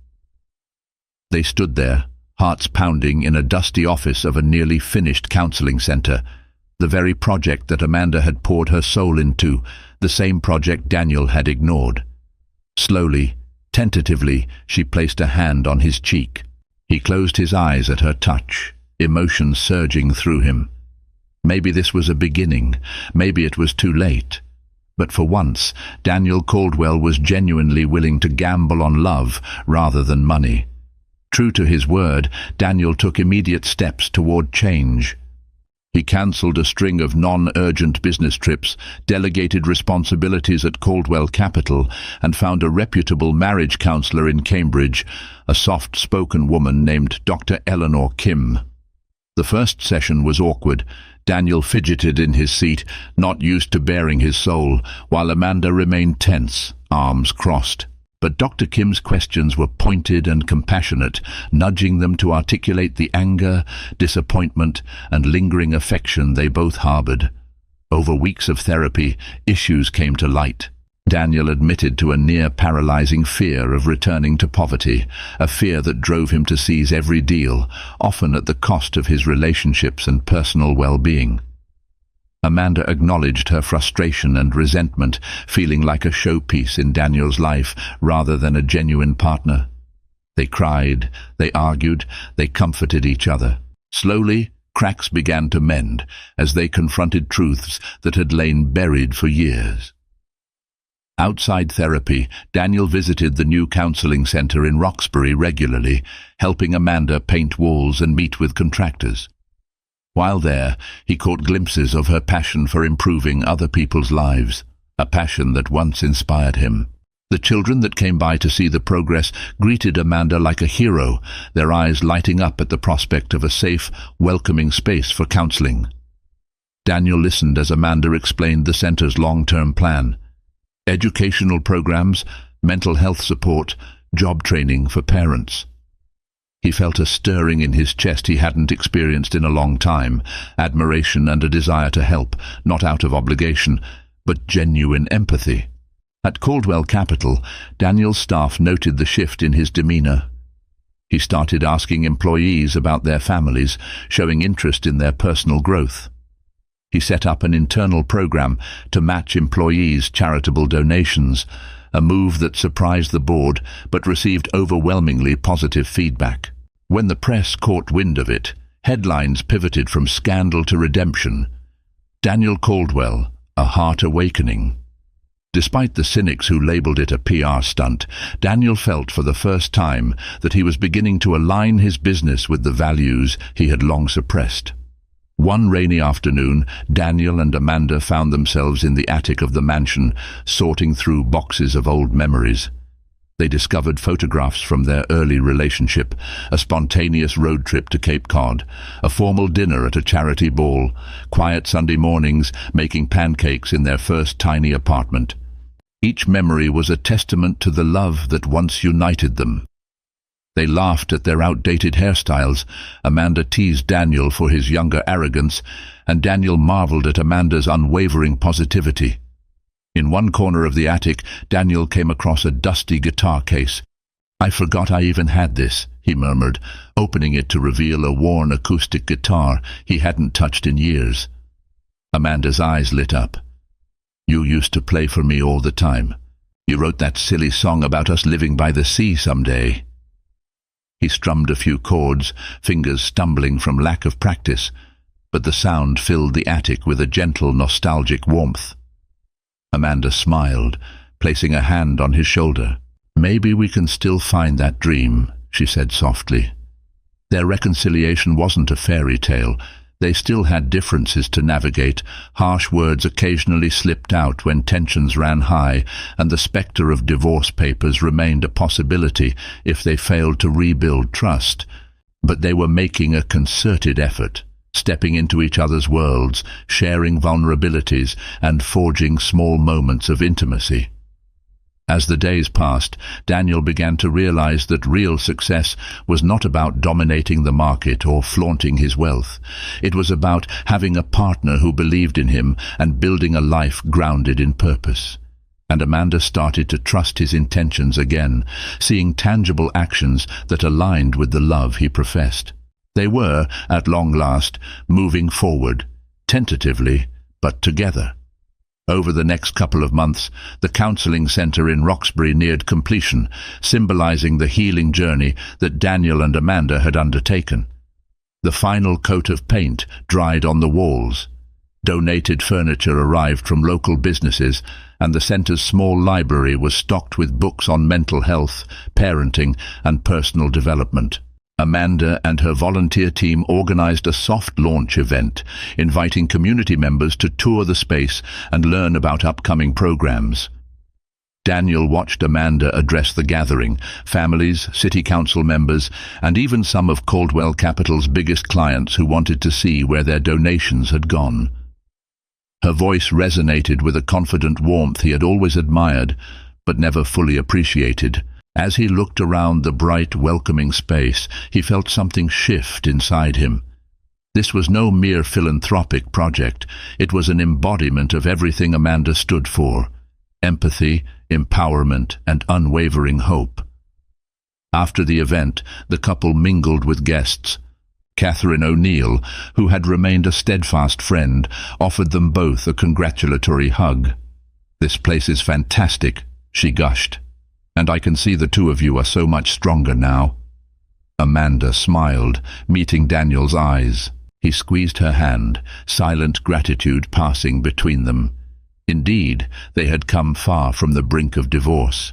They stood there, hearts pounding in a dusty office of a nearly finished counseling center. The very project that Amanda had poured her soul into, the same project Daniel had ignored. Slowly, tentatively, she placed a hand on his cheek. He closed his eyes at her touch, emotion surging through him. Maybe this was a beginning, maybe it was too late. But for once, Daniel Caldwell was genuinely willing to gamble on love rather than money. True to his word, Daniel took immediate steps toward change. He cancelled a string of non-urgent business trips, delegated responsibilities at Caldwell Capital, and found a reputable marriage counselor in Cambridge, a soft-spoken woman named Dr. Eleanor Kim. The first session was awkward. Daniel fidgeted in his seat, not used to baring his soul, while Amanda remained tense, arms crossed. But Dr. Kim's questions were pointed and compassionate, nudging them to articulate the anger, disappointment, and lingering affection they both harbored. Over weeks of therapy, issues came to light. Daniel admitted to a near-paralyzing fear of returning to poverty, a fear that drove him to seize every deal, often at the cost of his relationships and personal well-being. Amanda acknowledged her frustration and resentment, feeling like a showpiece in Daniel's life rather than a genuine partner. They cried, they argued, they comforted each other. Slowly, cracks began to mend as they confronted truths that had lain buried for years. Outside therapy, Daniel visited the new counseling center in Roxbury regularly, helping Amanda paint walls and meet with contractors. While there, he caught glimpses of her passion for improving other people's lives, a passion that once inspired him. The children that came by to see the progress greeted Amanda like a hero, their eyes lighting up at the prospect of a safe, welcoming space for counseling. Daniel listened as Amanda explained the center's long-term plan: educational programs, mental health support, job training for parents. He felt a stirring in his chest he hadn't experienced in a long time, admiration and a desire to help, not out of obligation, but genuine empathy. At Caldwell Capital, Daniel's staff noted the shift in his demeanor. He started asking employees about their families, showing interest in their personal growth. He set up an internal program to match employees' charitable donations, a move that surprised the board but received overwhelmingly positive feedback. When the press caught wind of it, headlines pivoted from scandal to redemption. Daniel Caldwell, a heart awakening. Despite the cynics who labeled it a PR stunt, Daniel felt for the first time that he was beginning to align his business with the values he had long suppressed. One rainy afternoon, Daniel and Amanda found themselves in the attic of the mansion, sorting through boxes of old memories. They discovered photographs from their early relationship, a spontaneous road trip to Cape Cod, a formal dinner at a charity ball, quiet Sunday mornings making pancakes in their first tiny apartment. Each memory was a testament to the love that once united them. They laughed at their outdated hairstyles. Amanda teased Daniel for his younger arrogance, and Daniel marveled at Amanda's unwavering positivity. In one corner of the attic, Daniel came across a dusty guitar case. "I forgot I even had this," he murmured, opening it to reveal a worn acoustic guitar he hadn't touched in years. Amanda's eyes lit up. "You used to play for me all the time. You wrote that silly song about us living by the sea someday." He strummed a few chords, fingers stumbling from lack of practice, but the sound filled the attic with a gentle, nostalgic warmth. Amanda smiled, placing a hand on his shoulder. "Maybe we can still find that dream," she said softly. Their reconciliation wasn't a fairy tale. They still had differences to navigate. Harsh words occasionally slipped out when tensions ran high, and the specter of divorce papers remained a possibility if they failed to rebuild trust. But they were making a concerted effort, stepping into each other's worlds, sharing vulnerabilities, and forging small moments of intimacy. As the days passed, Daniel began to realize that real success was not about dominating the market or flaunting his wealth. It was about having a partner who believed in him and building a life grounded in purpose. And Amanda started to trust his intentions again, seeing tangible actions that aligned with the love he professed. They were, at long last, moving forward, tentatively, but together. Over the next couple of months, the counseling center in Roxbury neared completion, symbolizing the healing journey that Daniel and Amanda had undertaken. The final coat of paint dried on the walls. Donated furniture arrived from local businesses, and the center's small library was stocked with books on mental health, parenting, and personal development. Amanda and her volunteer team organized a soft launch event, inviting community members to tour the space and learn about upcoming programs. Daniel watched Amanda address the gathering, families, city council members, and even some of Caldwell Capital's biggest clients who wanted to see where their donations had gone. Her voice resonated with a confident warmth he had always admired, but never fully appreciated. As he looked around the bright, welcoming space, he felt something shift inside him. This was no mere philanthropic project. It was an embodiment of everything Amanda stood for: empathy, empowerment, and unwavering hope. After the event, the couple mingled with guests. Catherine O'Neill, who had remained a steadfast friend, offered them both a congratulatory hug. "This place is fantastic," she gushed. "And I can see the two of you are so much stronger now." Amanda smiled, meeting Daniel's eyes. He squeezed her hand, silent gratitude passing between them. Indeed, they had come far from the brink of divorce.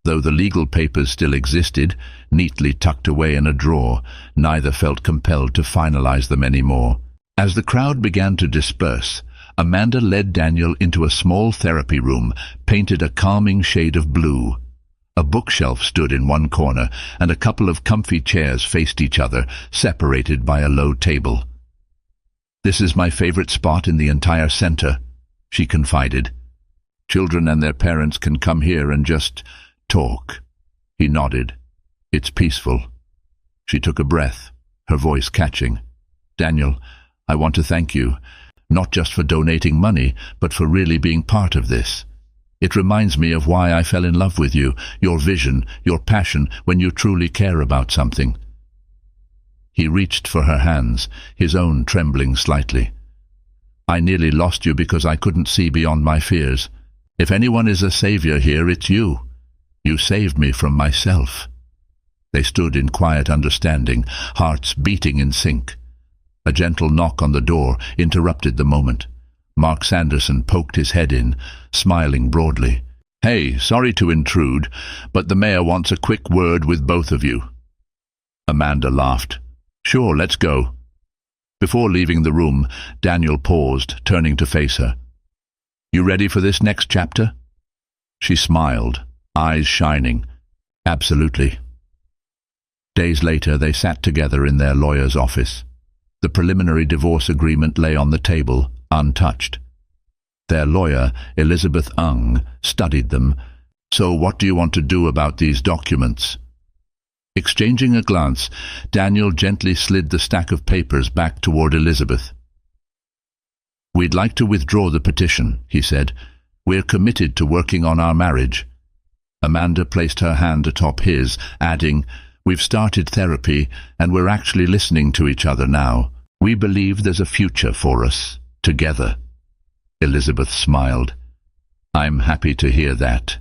Though the legal papers still existed, neatly tucked away in a drawer, neither felt compelled to finalize them anymore. As the crowd began to disperse, Amanda led Daniel into a small therapy room, painted a calming shade of blue. A bookshelf stood in one corner, and a couple of comfy chairs faced each other, separated by a low table. "This is my favorite spot in the entire center," she confided. "Children and their parents can come here and just talk." He nodded. "It's peaceful." She took a breath, her voice catching. "Daniel, I want to thank you, not just for donating money, but for really being part of this. It reminds me of why I fell in love with you, your vision, your passion, when you truly care about something." He reached for her hands, his own trembling slightly. "I nearly lost you because I couldn't see beyond my fears. If anyone is a savior here, it's you. You saved me from myself." They stood in quiet understanding, hearts beating in sync. A gentle knock on the door interrupted the moment. Mark Sanderson poked his head in, smiling broadly. "Hey, sorry to intrude, but the mayor wants a quick word with both of you." Amanda laughed. "Sure, let's go." Before leaving the room, Daniel paused, turning to face her. "You ready for this next chapter?" She smiled, eyes shining. "Absolutely." Days later, they sat together in their lawyer's office. The preliminary divorce agreement lay on the table, untouched. Their lawyer, Elizabeth Ung, studied them. "So what do you want to do about these documents?" Exchanging a glance, Daniel gently slid the stack of papers back toward Elizabeth. "We'd like to withdraw the petition," he said. "We're committed to working on our marriage." Amanda placed her hand atop his, adding, "We've started therapy, and we're actually listening to each other now. We believe there's a future for us, together." Elizabeth smiled. "I'm happy to hear that.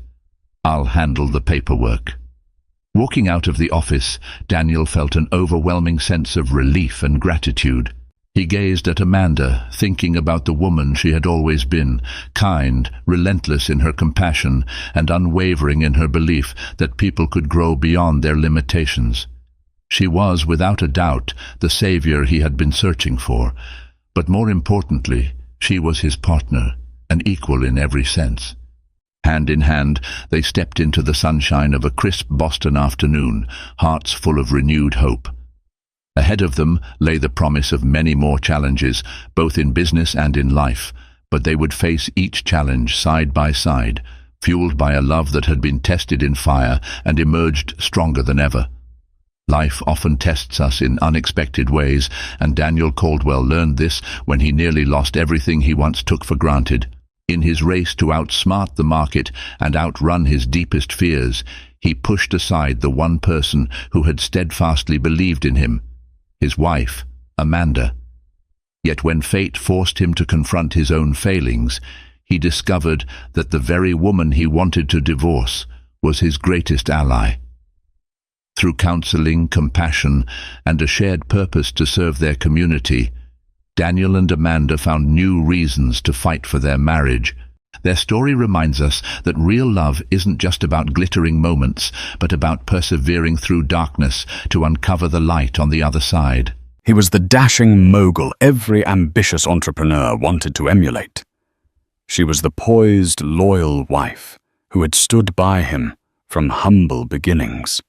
I'll handle the paperwork." Walking out of the office, Daniel felt an overwhelming sense of relief and gratitude. He gazed at Amanda, thinking about the woman she had always been, kind, relentless in her compassion, and unwavering in her belief that people could grow beyond their limitations. She was, without a doubt, the savior he had been searching for, but more importantly, she was his partner, an equal in every sense. Hand in hand, they stepped into the sunshine of a crisp Boston afternoon, hearts full of renewed hope. Ahead of them lay the promise of many more challenges, both in business and in life, but they would face each challenge side by side, fueled by a love that had been tested in fire and emerged stronger than ever. Life often tests us in unexpected ways, and Daniel Caldwell learned this when he nearly lost everything he once took for granted. In his race to outsmart the market and outrun his deepest fears, he pushed aside the one person who had steadfastly believed in him, his wife, Amanda. Yet when fate forced him to confront his own failings, he discovered that the very woman he wanted to divorce was his greatest ally. Through counseling, compassion, and a shared purpose to serve their community, Daniel and Amanda found new reasons to fight for their marriage. Their story reminds us that real love isn't just about glittering moments, but about persevering through darkness to uncover the light on the other side. He was the dashing mogul every ambitious entrepreneur wanted to emulate. She was the poised, loyal wife who had stood by him from humble beginnings.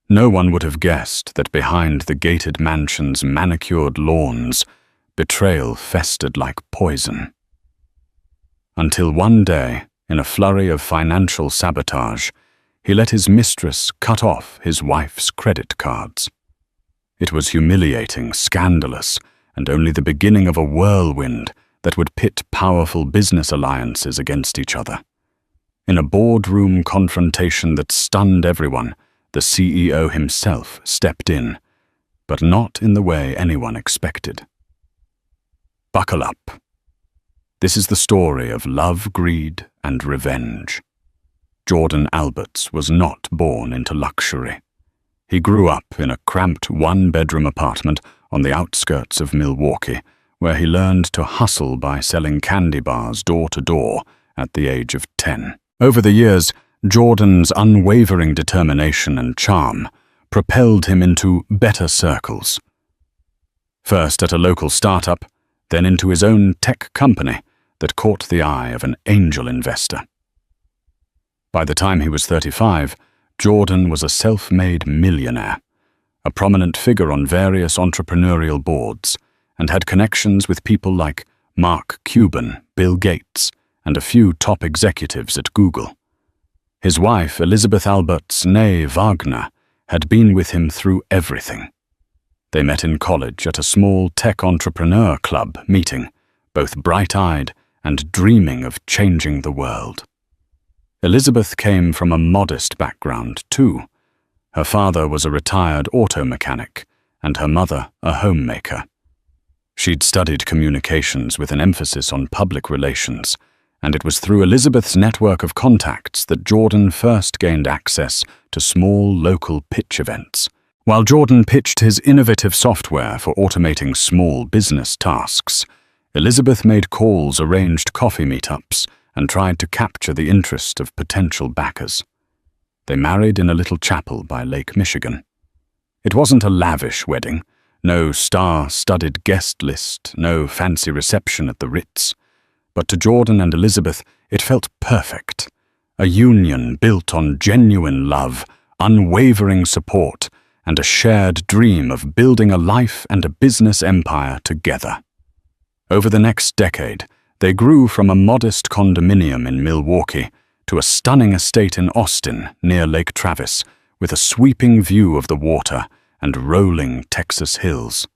No one would have guessed that behind the gated mansion's manicured lawns, betrayal festered like poison. Until one day, in a flurry of financial sabotage, he let his mistress cut off his wife's credit cards. It was humiliating, scandalous, and only the beginning of a whirlwind that would pit powerful business alliances against each other. In a boardroom confrontation that stunned everyone, the CEO himself stepped in, but not in the way anyone expected. Buckle up. This is the story of love, greed, and revenge. Jordan Alberts was not born into luxury. He grew up in a cramped one-bedroom apartment on the outskirts of Milwaukee, where he learned to hustle by selling candy bars door to door at the age of 10. Over the years, Jordan's unwavering determination and charm propelled him into better circles. First at a local startup, then into his own tech company that caught the eye of an angel investor. By the time he was 35, Jordan was a self-made millionaire, a prominent figure on various entrepreneurial boards, and had connections with people like Mark Cuban, Bill Gates, and a few top executives at Google. His wife, Elizabeth Alberts née Wagner, had been with him through everything. They met in college at a small tech entrepreneur club meeting, both bright-eyed and dreaming of changing the world. Elizabeth came from a modest background, too. Her father was a retired auto mechanic, and her mother a homemaker. She'd studied communications with an emphasis on public relations, and it was through Elizabeth's network of contacts that Jordan first gained access to small local pitch events. While Jordan pitched his innovative software for automating small business tasks, Elizabeth made calls, arranged coffee meetups, and tried to capture the interest of potential backers. They married in a little chapel by Lake Michigan. It wasn't a lavish wedding, no star-studded guest list, no fancy reception at the Ritz. But to Jordan and Elizabeth, it felt perfect. A union built on genuine love, unwavering support, and a shared dream of building a life and a business empire together. Over the next decade, they grew from a modest condominium in Milwaukee to a stunning estate in Austin near Lake Travis, with a sweeping view of the water and rolling Texas hills.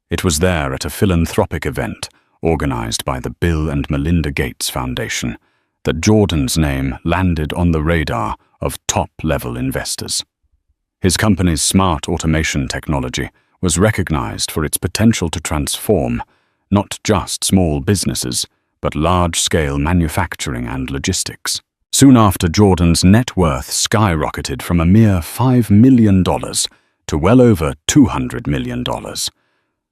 It was there at a philanthropic event organized by the Bill and Melinda Gates Foundation that Jordan's name landed on the radar of top-level investors. His company's smart automation technology was recognized for its potential to transform not just small businesses, but large-scale manufacturing and logistics. Soon after, Jordan's net worth skyrocketed from a mere $5 million to well over $200 million.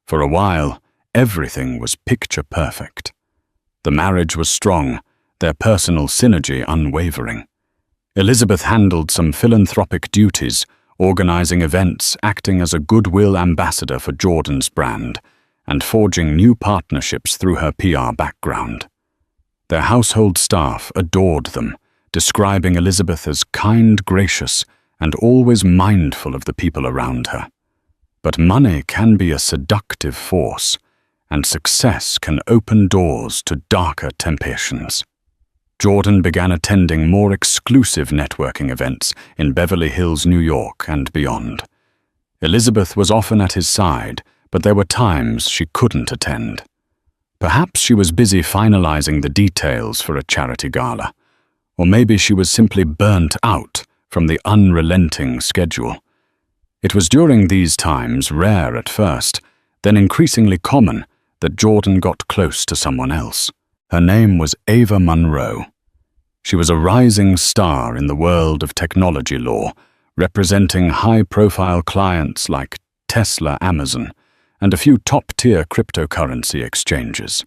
For a while, everything was picture perfect. The marriage was strong, their personal synergy unwavering. Elizabeth handled some philanthropic duties, organizing events, acting as a goodwill ambassador for Jordan's brand, and forging new partnerships through her PR background. Their household staff adored them, describing Elizabeth as kind, gracious, and always mindful of the people around her. But money can be a seductive force, and success can open doors to darker temptations. Jordan began attending more exclusive networking events in Beverly Hills, New York, and beyond. Elizabeth was often at his side, but there were times she couldn't attend. Perhaps she was busy finalizing the details for a charity gala, or maybe she was simply burnt out from the unrelenting schedule. It was during these times, rare at first, then increasingly common, that Jordan got close to someone else. Her name was Ava Monroe. She was a rising star in the world of technology law, representing high-profile clients like Tesla, Amazon, and a few top-tier cryptocurrency exchanges.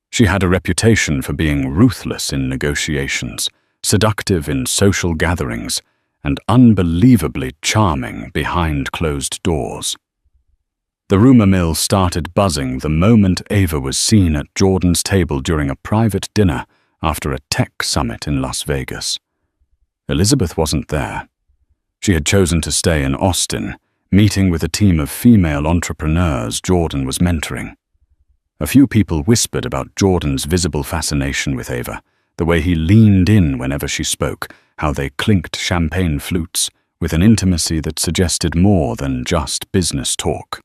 She had a reputation for being ruthless in negotiations, seductive in social gatherings, and unbelievably charming behind closed doors. The rumor mill started buzzing the moment Ava was seen at Jordan's table during a private dinner after a tech summit in Las Vegas. Elizabeth wasn't there. She had chosen to stay in Austin, meeting with a team of female entrepreneurs Jordan was mentoring. A few people whispered about Jordan's visible fascination with Ava, the way he leaned in whenever she spoke, how they clinked champagne flutes with an intimacy that suggested more than just business talk.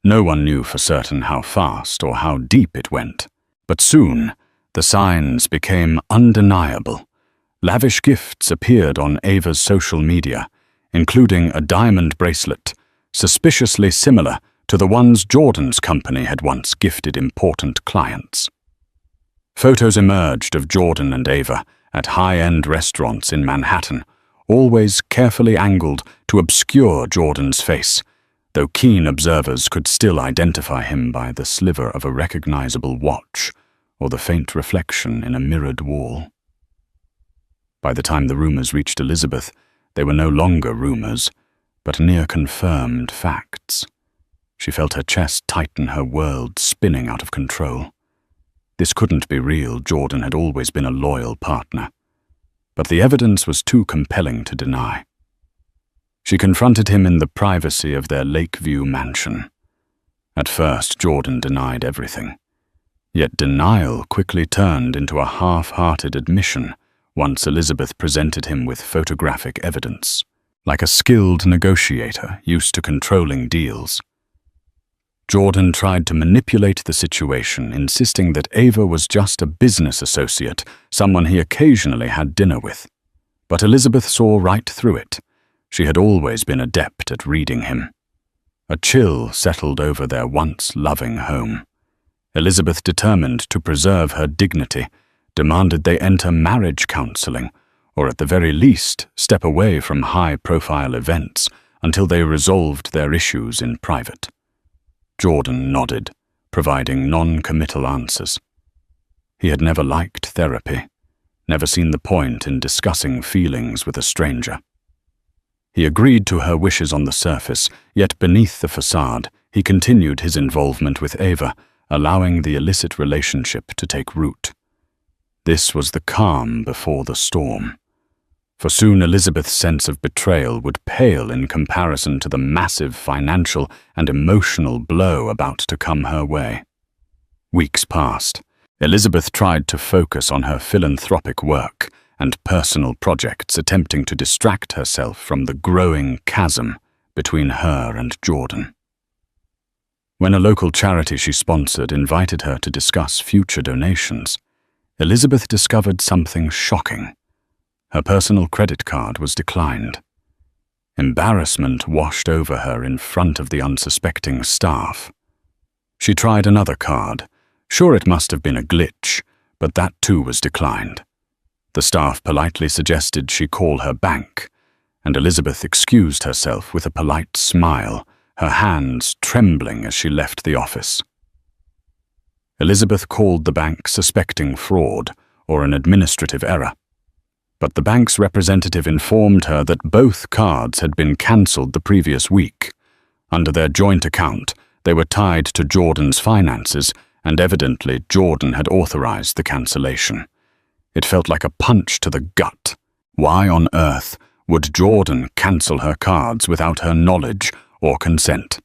No one knew for certain how fast or how deep it went, but soon the signs became undeniable. Lavish gifts appeared on Ava's social media, including a diamond bracelet, suspiciously similar to the ones Jordan's company had once gifted important clients. Photos emerged of Jordan and Ava at high-end restaurants in Manhattan, always carefully angled to obscure Jordan's face, though keen observers could still identify him by the sliver of a recognizable watch or the faint reflection in a mirrored wall. By the time the rumors reached Elizabeth, they were no longer rumors, but near-confirmed facts. She felt her chest tighten, her world spinning out of control. This couldn't be real. Jordan had always been a loyal partner. But the evidence was too compelling to deny. She confronted him in the privacy of their Lakeview mansion. At first, Jordan denied everything. Yet denial quickly turned into a half-hearted admission once Elizabeth presented him with photographic evidence. Like a skilled negotiator used to controlling deals, Jordan tried to manipulate the situation, insisting that Ava was just a business associate, someone he occasionally had dinner with. But Elizabeth saw right through it. She had always been adept at reading him. A chill settled over their once loving home. Elizabeth, determined to preserve her dignity, demanded they enter marriage counseling, or at the very least step away from high-profile events until they resolved their issues in private. Jordan nodded, providing non-committal answers. He had never liked therapy, never seen the point in discussing feelings with a stranger. He agreed to her wishes on the surface, yet beneath the facade, he continued his involvement with Ava, allowing the illicit relationship to take root. This was the calm before the storm. For soon Elizabeth's sense of betrayal would pale in comparison to the massive financial and emotional blow about to come her way. Weeks passed. Elizabeth tried to focus on her philanthropic work and personal projects, attempting to distract herself from the growing chasm between her and Jordan. When a local charity she sponsored invited her to discuss future donations, Elizabeth discovered something shocking. Her personal credit card was declined. Embarrassment washed over her in front of the unsuspecting staff. She tried another card. Sure, it must have been a glitch, but that too was declined. The staff politely suggested she call her bank, and Elizabeth excused herself with a polite smile, her hands trembling as she left the office. Elizabeth called the bank suspecting fraud or an administrative error. But the bank's representative informed her that both cards had been cancelled the previous week. Under their joint account, they were tied to Jordan's finances, and evidently Jordan had authorized the cancellation. It felt like a punch to the gut. Why on earth would Jordan cancel her cards without her knowledge or consent?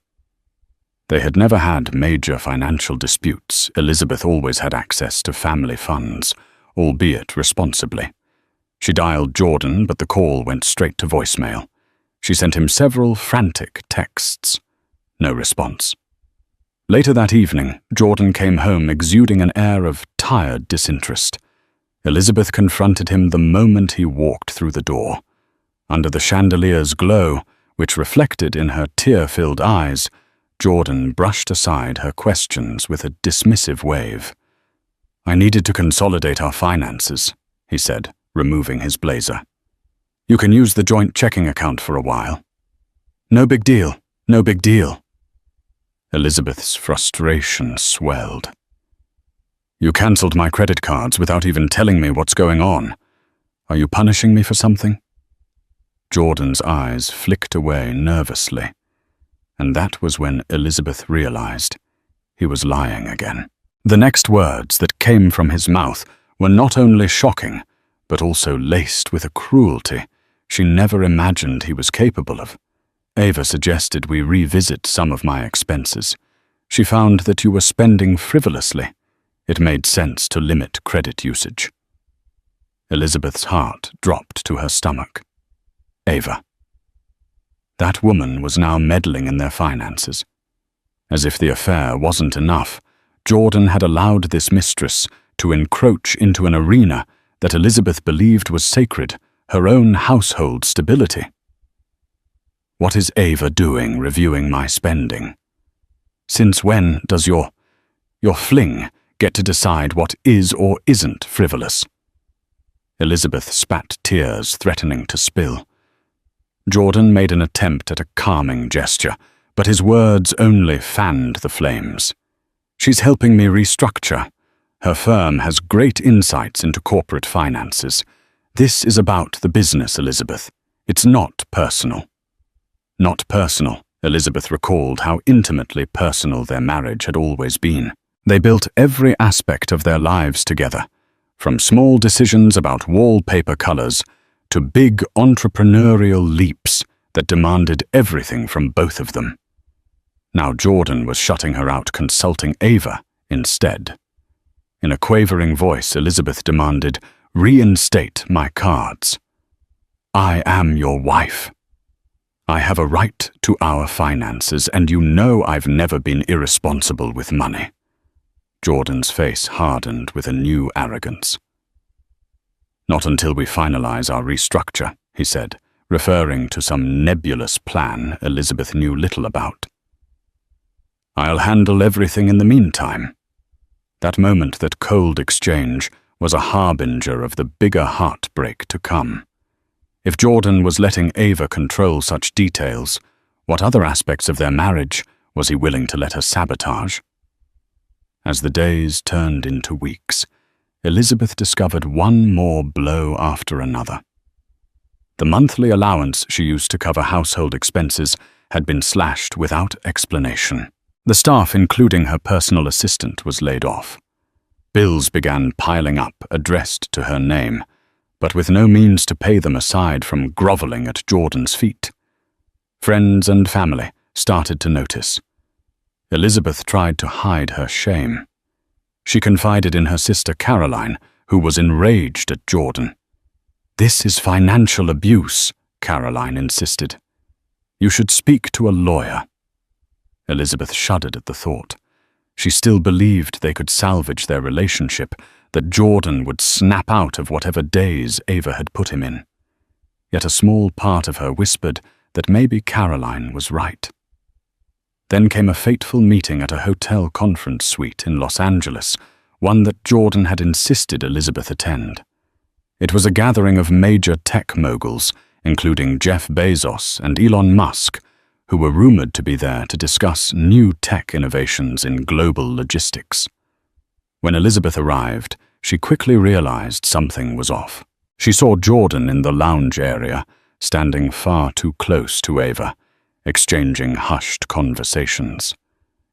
They had never had major financial disputes. Elizabeth always had access to family funds, albeit responsibly. She dialed Jordan, but the call went straight to voicemail. She sent him several frantic texts. No response. Later that evening, Jordan came home exuding an air of tired disinterest. Elizabeth confronted him the moment he walked through the door. Under the chandelier's glow, which reflected in her tear-filled eyes, Jordan brushed aside her questions with a dismissive wave. "I needed to consolidate our finances," he said, removing his blazer. "You can use the joint checking account for a while." "No big deal, no big deal." Elizabeth's frustration swelled. "You cancelled my credit cards without even telling me what's going on. Are you punishing me for something?" Jordan's eyes flicked away nervously, and that was when Elizabeth realized he was lying again. The next words that came from his mouth were not only shocking, but also laced with a cruelty she never imagined he was capable of. "Ava suggested we revisit some of my expenses. She found that you were spending frivolously. It made sense to limit credit usage." Elizabeth's heart dropped to her stomach. Ava. That woman was now meddling in their finances. As if the affair wasn't enough, Jordan had allowed this mistress to encroach into an arena that Elizabeth believed was sacred, her own household stability. "What is Ava doing reviewing my spending? Since when does your fling get to decide what is or isn't frivolous?" Elizabeth spat tears, threatening to spill. Jordan made an attempt at a calming gesture, but his words only fanned the flames. "She's helping me restructure. Her firm has great insights into corporate finances. This is about the business, Elizabeth. It's not personal." "Not personal," Elizabeth recalled how intimately personal their marriage had always been. They built every aspect of their lives together, from small decisions about wallpaper colors to big entrepreneurial leaps that demanded everything from both of them. Now Jordan was shutting her out, consulting Ava instead. In a quavering voice, Elizabeth demanded, "Reinstate my cards. I am your wife. I have a right to our finances, and you know I've never been irresponsible with money." Jordan's face hardened with a new arrogance. "Not until we finalize our restructure," he said, referring to some nebulous plan Elizabeth knew little about. "I'll handle everything in the meantime." That moment, that cold exchange, was a harbinger of the bigger heartbreak to come. If Jordan was letting Ava control such details, what other aspects of their marriage was he willing to let her sabotage? As the days turned into weeks, Elizabeth discovered one more blow after another. The monthly allowance she used to cover household expenses had been slashed without explanation. The staff, including her personal assistant, was laid off. Bills began piling up, addressed to her name, but with no means to pay them aside from groveling at Jordan's feet. Friends and family started to notice. Elizabeth tried to hide her shame. She confided in her sister Caroline, who was enraged at Jordan. "This is financial abuse," Caroline insisted. "You should speak to a lawyer." Elizabeth shuddered at the thought. She still believed they could salvage their relationship, that Jordan would snap out of whatever daze Ava had put him in. Yet a small part of her whispered that maybe Caroline was right. Then came a fateful meeting at a hotel conference suite in Los Angeles, one that Jordan had insisted Elizabeth attend. It was a gathering of major tech moguls, including Jeff Bezos and Elon Musk, who were rumored to be there to discuss new tech innovations in global logistics. When Elizabeth arrived, she quickly realized something was off. She saw Jordan in the lounge area, standing far too close to Ava, exchanging hushed conversations.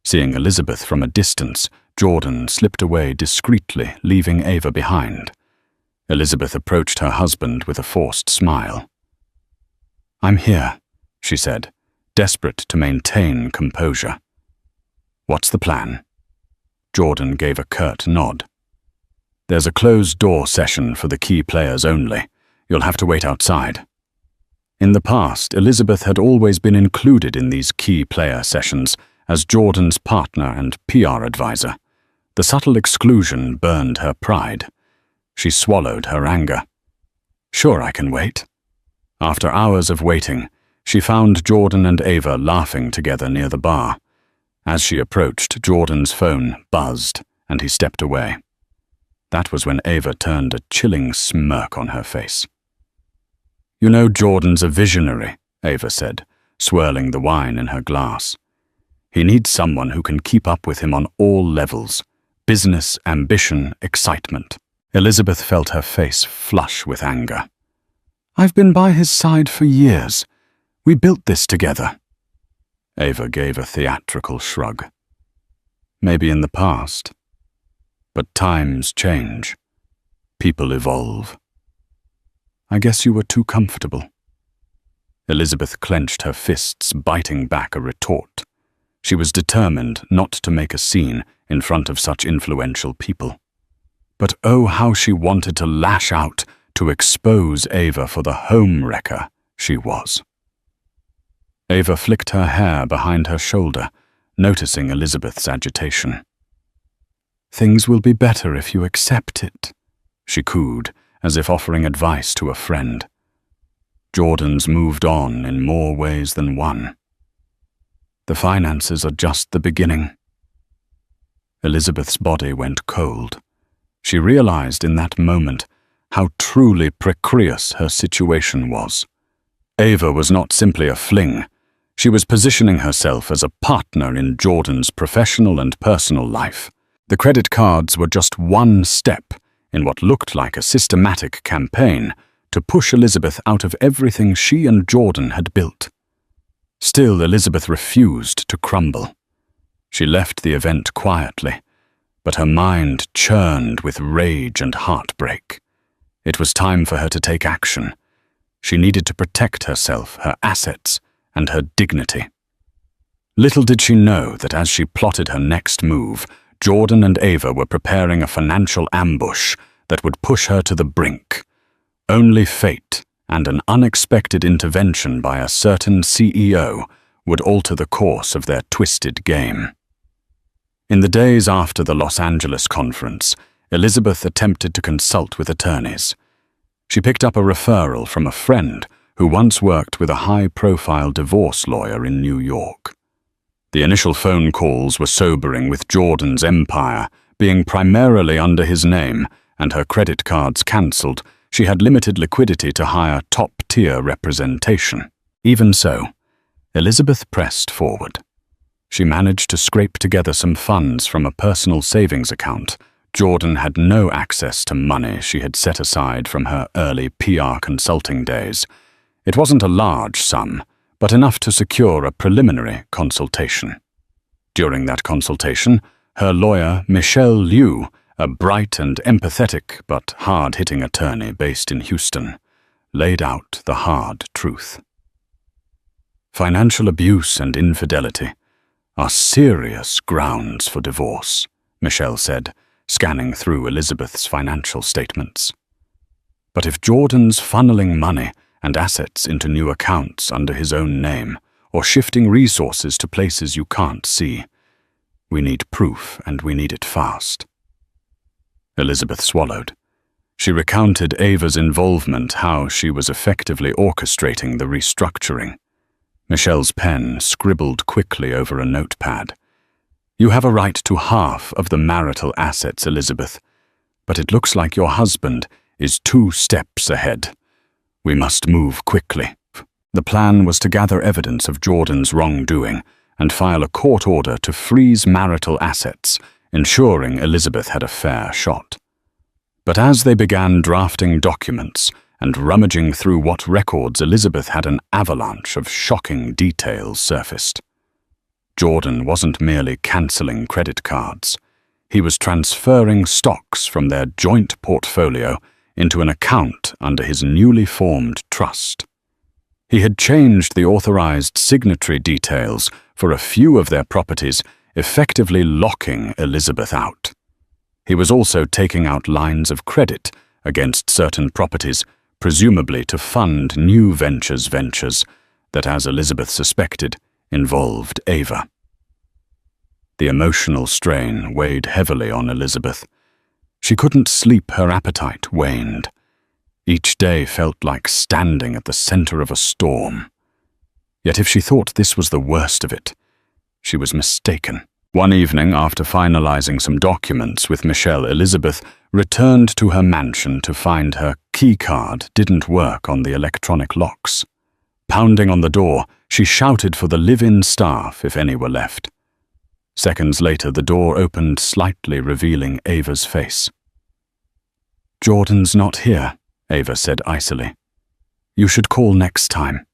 Seeing Elizabeth from a distance, Jordan slipped away discreetly, leaving Ava behind. Elizabeth approached her husband with a forced smile. "I'm here," she said, desperate to maintain composure. "What's the plan?" Jordan gave a curt nod. "There's a closed-door session for the key players only. You'll have to wait outside." In the past, Elizabeth had always been included in these key player sessions as Jordan's partner and PR advisor. The subtle exclusion burned her pride. She swallowed her anger. "Sure, I can wait." After hours of waiting, she found Jordan and Ava laughing together near the bar. As she approached, Jordan's phone buzzed, and he stepped away. That was when Ava turned a chilling smirk on her face. "You know Jordan's a visionary," Ava said, swirling the wine in her glass. "He needs someone who can keep up with him on all levels: business, ambition, excitement." Elizabeth felt her face flush with anger. "I've been by his side for years. We built this together." Ava gave a theatrical shrug. "Maybe in the past. But times change. People evolve. I guess you were too comfortable." Elizabeth clenched her fists, biting back a retort. She was determined not to make a scene in front of such influential people. But oh, how she wanted to lash out to expose Ava for the home wrecker she was. Ava flicked her hair behind her shoulder, noticing Elizabeth's agitation. "Things will be better if you accept it," she cooed, as if offering advice to a friend. Jordan's moved on in more ways than one. The finances are just the beginning. Elizabeth's body went cold. She realized in that moment how truly precarious her situation was. Ava was not simply a fling. She was positioning herself as a partner in Jordan's professional and personal life. The credit cards were just one step in what looked like a systematic campaign to push Elizabeth out of everything she and Jordan had built. Still, Elizabeth refused to crumble. She left the event quietly, but her mind churned with rage and heartbreak. It was time for her to take action. She needed to protect herself, her assets, and her dignity. Little did she know that as she plotted her next move, Jordan and Ava were preparing a financial ambush that would push her to the brink. Only fate and an unexpected intervention by a certain CEO would alter the course of their twisted game. In the days after the Los Angeles conference, Elizabeth attempted to consult with attorneys. She picked up a referral from a friend who once worked with a high-profile divorce lawyer in New York. The initial phone calls were sobering, with Jordan's empire being primarily under his name and her credit cards cancelled. She had limited liquidity to hire top-tier representation. Even so, Elizabeth pressed forward. She managed to scrape together some funds from a personal savings account. Jordan had no access to money she had set aside from her early PR consulting days. It wasn't a large sum, but enough to secure a preliminary consultation. During that consultation, her lawyer, Michelle Liu, a bright and empathetic but hard-hitting attorney based in Houston, laid out the hard truth. Financial abuse and infidelity are serious grounds for divorce, Michelle said, scanning through Elizabeth's financial statements. But if Jordan's funneling money and assets into new accounts under his own name, or shifting resources to places you can't see, we need proof, and we need it fast. Elizabeth swallowed. She recounted Ava's involvement, how she was effectively orchestrating the restructuring. Michelle's pen scribbled quickly over a notepad. You have a right to half of the marital assets, Elizabeth, but it looks like your husband is 2 steps ahead. We must move quickly. The plan was to gather evidence of Jordan's wrongdoing and file a court order to freeze marital assets, ensuring Elizabeth had a fair shot. But as they began drafting documents and rummaging through what records, Elizabeth had an avalanche of shocking details surfaced. Jordan wasn't merely cancelling credit cards. He was transferring stocks from their joint portfolio into an account under his newly formed trust. He had changed the authorized signatory details for a few of their properties, effectively locking Elizabeth out. He was also taking out lines of credit against certain properties, presumably to fund new ventures that, as Elizabeth suspected, involved Ava. The emotional strain weighed heavily on Elizabeth. She couldn't sleep, her appetite waned. Each day felt like standing at the center of a storm. Yet if she thought this was the worst of it, she was mistaken. One evening, after finalizing some documents with Michelle, Elizabeth returned to her mansion to find her key card didn't work on the electronic locks. Pounding on the door, she shouted for the live-in staff if any were left. Seconds later, the door opened slightly, revealing Ava's face. "Jordan's not here," Ava said icily. "You should call next time."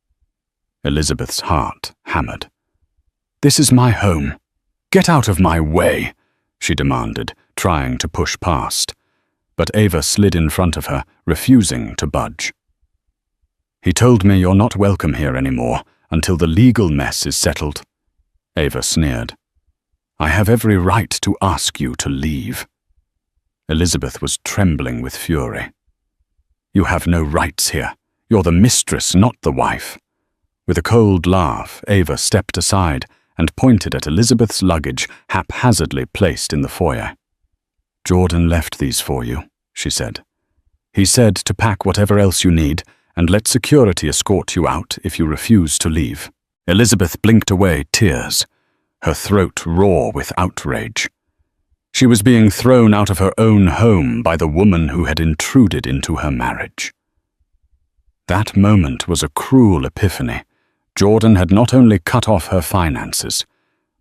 Elizabeth's heart hammered. "This is my home. Get out of my way," she demanded, trying to push past. But Ava slid in front of her, refusing to budge. "He told me you're not welcome here anymore until the legal mess is settled," Ava sneered. "I have every right to ask you to leave." Elizabeth was trembling with fury. "You have no rights here. You're the mistress, not the wife." With a cold laugh, Ava stepped aside and pointed at Elizabeth's luggage haphazardly placed in the foyer. "Jordan left these for you," she said. "He said to pack whatever else you need and let security escort you out if you refuse to leave." Elizabeth blinked away tears, her throat raw with outrage. She was being thrown out of her own home by the woman who had intruded into her marriage. That moment was a cruel epiphany. Jordan had not only cut off her finances,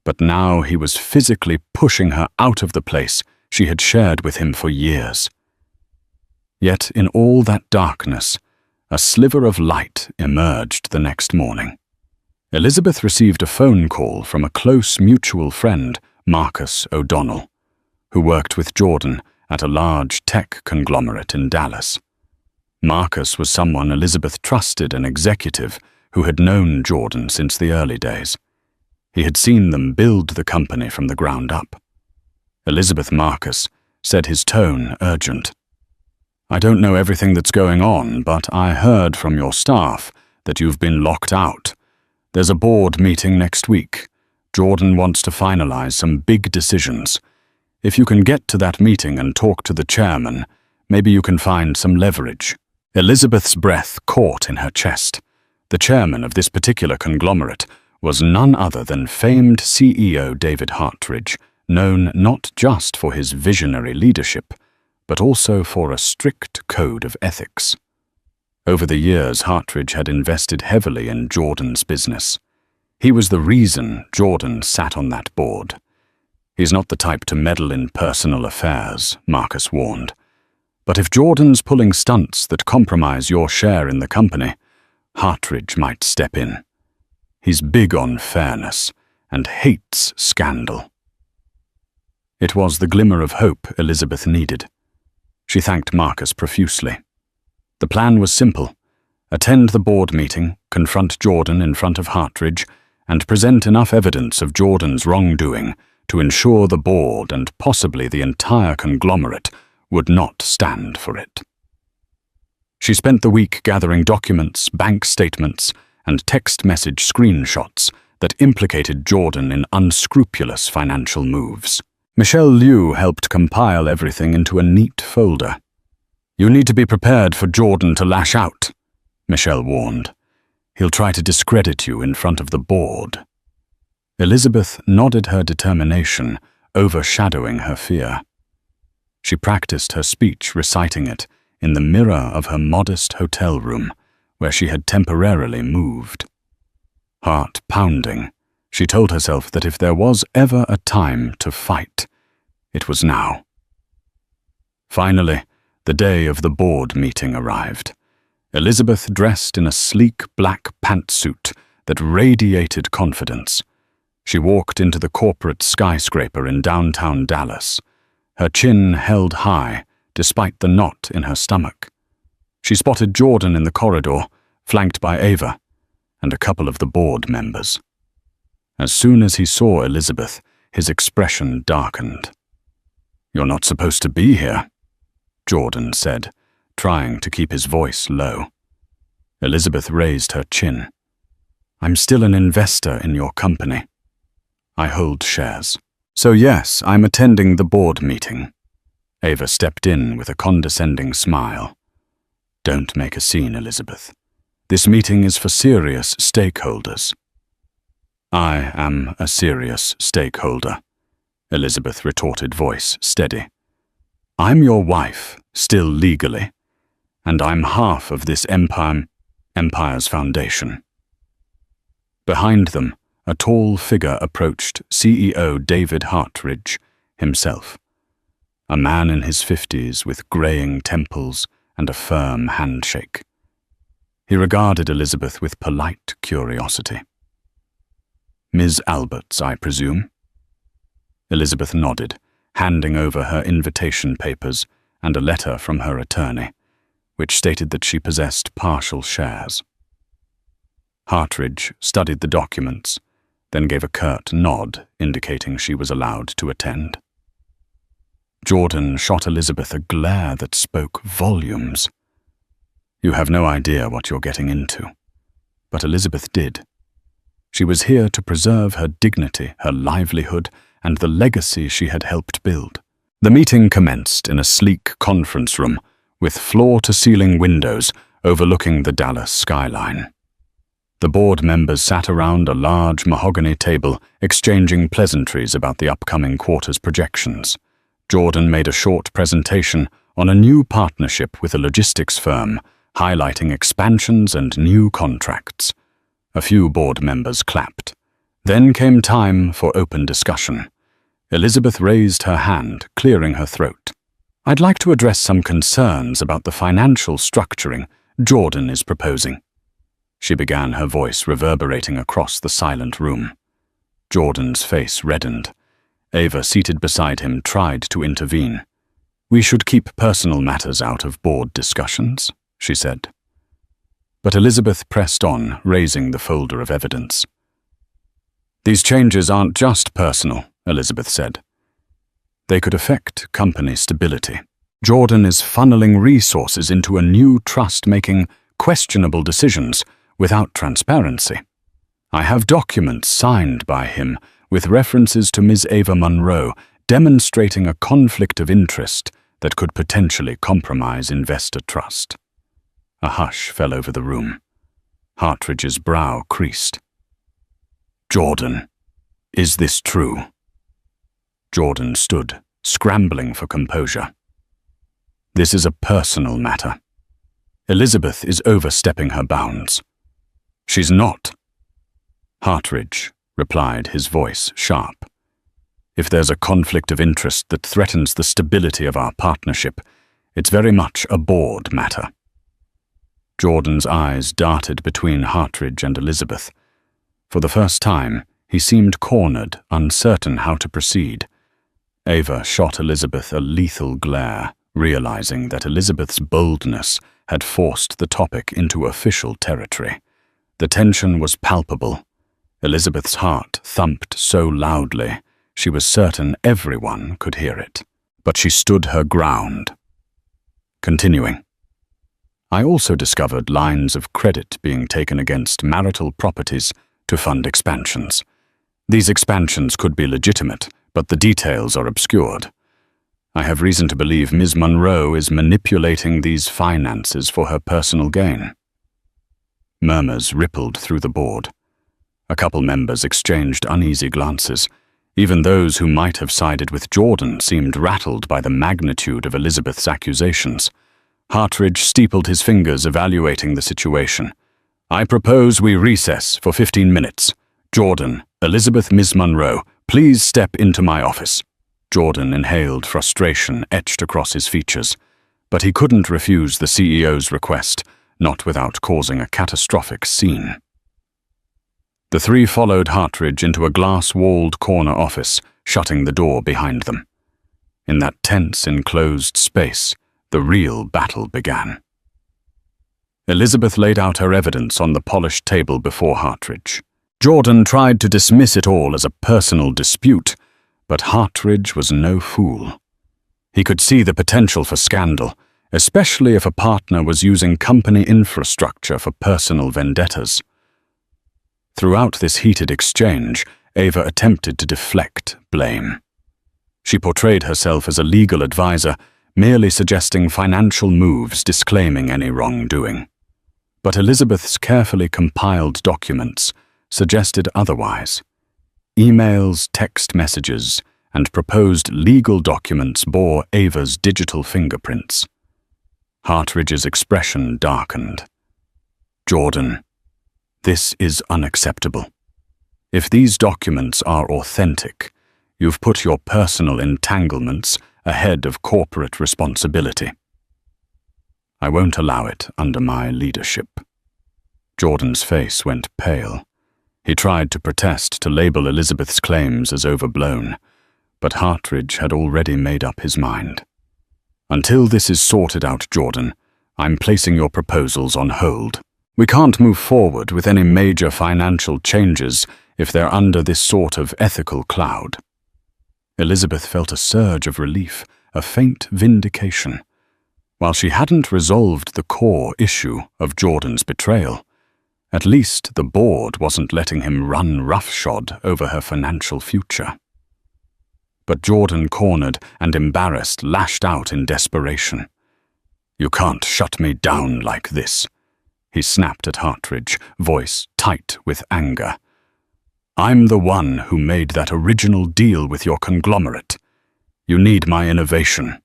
but now he was physically pushing her out of the place she had shared with him for years. Yet in all that darkness, a sliver of light emerged the next morning. Elizabeth received a phone call from a close mutual friend, Marcus O'Donnell, who worked with Jordan at a large tech conglomerate in Dallas. Marcus was someone Elizabeth trusted, an executive who had known Jordan since the early days. He had seen them build the company from the ground up. Elizabeth Marcus said, his tone urgent. "I don't know everything that's going on, but I heard from your staff that you've been locked out. There's a board meeting next week. Jordan wants to finalize some big decisions. If you can get to that meeting and talk to the chairman, maybe you can find some leverage." Elizabeth's breath caught in her chest. The chairman of this particular conglomerate was none other than famed CEO David Hartridge, known not just for his visionary leadership, but also for a strict code of ethics. Over the years, Hartridge had invested heavily in Jordan's business. He was the reason Jordan sat on that board. He's not the type to meddle in personal affairs, Marcus warned. But if Jordan's pulling stunts that compromise your share in the company, Hartridge might step in. He's big on fairness and hates scandal. It was the glimmer of hope Elizabeth needed. She thanked Marcus profusely. The plan was simple: attend the board meeting, confront Jordan in front of Hartridge, and present enough evidence of Jordan's wrongdoing to ensure the board and possibly the entire conglomerate would not stand for it. She spent the week gathering documents, bank statements, and text message screenshots that implicated Jordan in unscrupulous financial moves. Michelle Liu helped compile everything into a neat folder. "You need to be prepared for Jordan to lash out," Michelle warned. "He'll try to discredit you in front of the board." Elizabeth nodded her determination, overshadowing her fear. She practiced her speech, reciting it in the mirror of her modest hotel room, where she had temporarily moved. Heart pounding, she told herself that if there was ever a time to fight, it was now. Finally, the day of the board meeting arrived. Elizabeth dressed in a sleek black pantsuit that radiated confidence. She walked into the corporate skyscraper in downtown Dallas, her chin held high despite the knot in her stomach. She spotted Jordan in the corridor, flanked by Ava and a couple of the board members. As soon as he saw Elizabeth, his expression darkened. "You're not supposed to be here," Jordan said, trying to keep his voice low. Elizabeth raised her chin. "I'm still an investor in your company. I hold shares. So yes, I'm attending the board meeting." Ava stepped in with a condescending smile. "Don't make a scene, Elizabeth. This meeting is for serious stakeholders." "I am a serious stakeholder," Elizabeth retorted, voice steady. "I'm your wife, still legally, and I'm half of this empire's foundation." Behind them, a tall figure approached CEO David Hartridge himself, a man in his 50s with graying temples and a firm handshake. He regarded Elizabeth with polite curiosity. "Ms. Alberts, I presume?" Elizabeth nodded, handing over her invitation papers and a letter from her attorney, which stated that she possessed partial shares. Hartridge studied the documents, then gave a curt nod indicating she was allowed to attend. Jordan shot Elizabeth a glare that spoke volumes. You have no idea what you're getting into. But Elizabeth did. She was here to preserve her dignity, her livelihood, and the legacy she had helped build. The meeting commenced in a sleek conference room with floor-to-ceiling windows overlooking the Dallas skyline. The board members sat around a large mahogany table, exchanging pleasantries about the upcoming quarter's projections. Jordan made a short presentation on a new partnership with a logistics firm, highlighting expansions and new contracts. A few board members clapped. Then came time for open discussion. Elizabeth raised her hand, clearing her throat. "I'd like to address some concerns about the financial structuring Jordan is proposing." she began, her voice reverberating across the silent room. Jordan's face reddened. Ava, seated beside him, tried to intervene. "We should keep personal matters out of board discussions," she said. But Elizabeth pressed on, raising the folder of evidence. "These changes aren't just personal," Elizabeth said. "They could affect company stability. Jordan is funneling resources into a new trust, making questionable decisions without transparency. I have documents signed by him with references to Ms. Ava Monroe demonstrating a conflict of interest that could potentially compromise investor trust." A hush fell over the room. Hartridge's brow creased. "Jordan, is this true?" Jordan stood, scrambling for composure. "This is a personal matter. Elizabeth is overstepping her bounds." "She's not." Hartridge replied, his voice sharp. "If there's a conflict of interest that threatens the stability of our partnership, it's very much a board matter." Jordan's eyes darted between Hartridge and Elizabeth. For the first time, he seemed cornered, uncertain how to proceed. Ava shot Elizabeth a lethal glare, realizing that Elizabeth's boldness had forced the topic into official territory. The tension was palpable. Elizabeth's heart thumped so loudly, she was certain everyone could hear it. But she stood her ground. Continuing. "I also discovered lines of credit being taken against marital properties to fund expansions. These expansions could be legitimate, but the details are obscured. I have reason to believe Ms. Monroe is manipulating these finances for her personal gain." Murmurs rippled through the board. A couple members exchanged uneasy glances. Even those who might have sided with Jordan seemed rattled by the magnitude of Elizabeth's accusations. Hartridge steepled his fingers, evaluating the situation. "I propose we recess for 15 minutes. Jordan, Elizabeth, Ms. Monroe, please step into my office." Jordan inhaled, frustration etched across his features. But he couldn't refuse the CEO's request, not without causing a catastrophic scene. The three followed Hartridge into a glass-walled corner office, shutting the door behind them. In that tense, enclosed space, the real battle began. Elizabeth laid out her evidence on the polished table before Hartridge. Jordan tried to dismiss it all as a personal dispute, but Hartridge was no fool. He could see the potential for scandal, especially if a partner was using company infrastructure for personal vendettas. Throughout this heated exchange, Ava attempted to deflect blame. She portrayed herself as a legal advisor, merely suggesting financial moves, disclaiming any wrongdoing. But Elizabeth's carefully compiled documents suggested otherwise. Emails, text messages, and proposed legal documents bore Ava's digital fingerprints. Hartridge's expression darkened. "Jordan, this is unacceptable. If these documents are authentic, you've put your personal entanglements ahead of corporate responsibility. I won't allow it under my leadership." Jordan's face went pale. He tried to protest, to label Elizabeth's claims as overblown, but Hartridge had already made up his mind. "Until this is sorted out, Jordan, I'm placing your proposals on hold. We can't move forward with any major financial changes if they're under this sort of ethical cloud." Elizabeth felt a surge of relief, a faint vindication. While she hadn't resolved the core issue of Jordan's betrayal, at least the board wasn't letting him run roughshod over her financial future. But Jordan, cornered and embarrassed, lashed out in desperation. "You can't shut me down like this," he snapped at Hartridge, voice tight with anger. "I'm the one who made that original deal with your conglomerate. You need my innovation."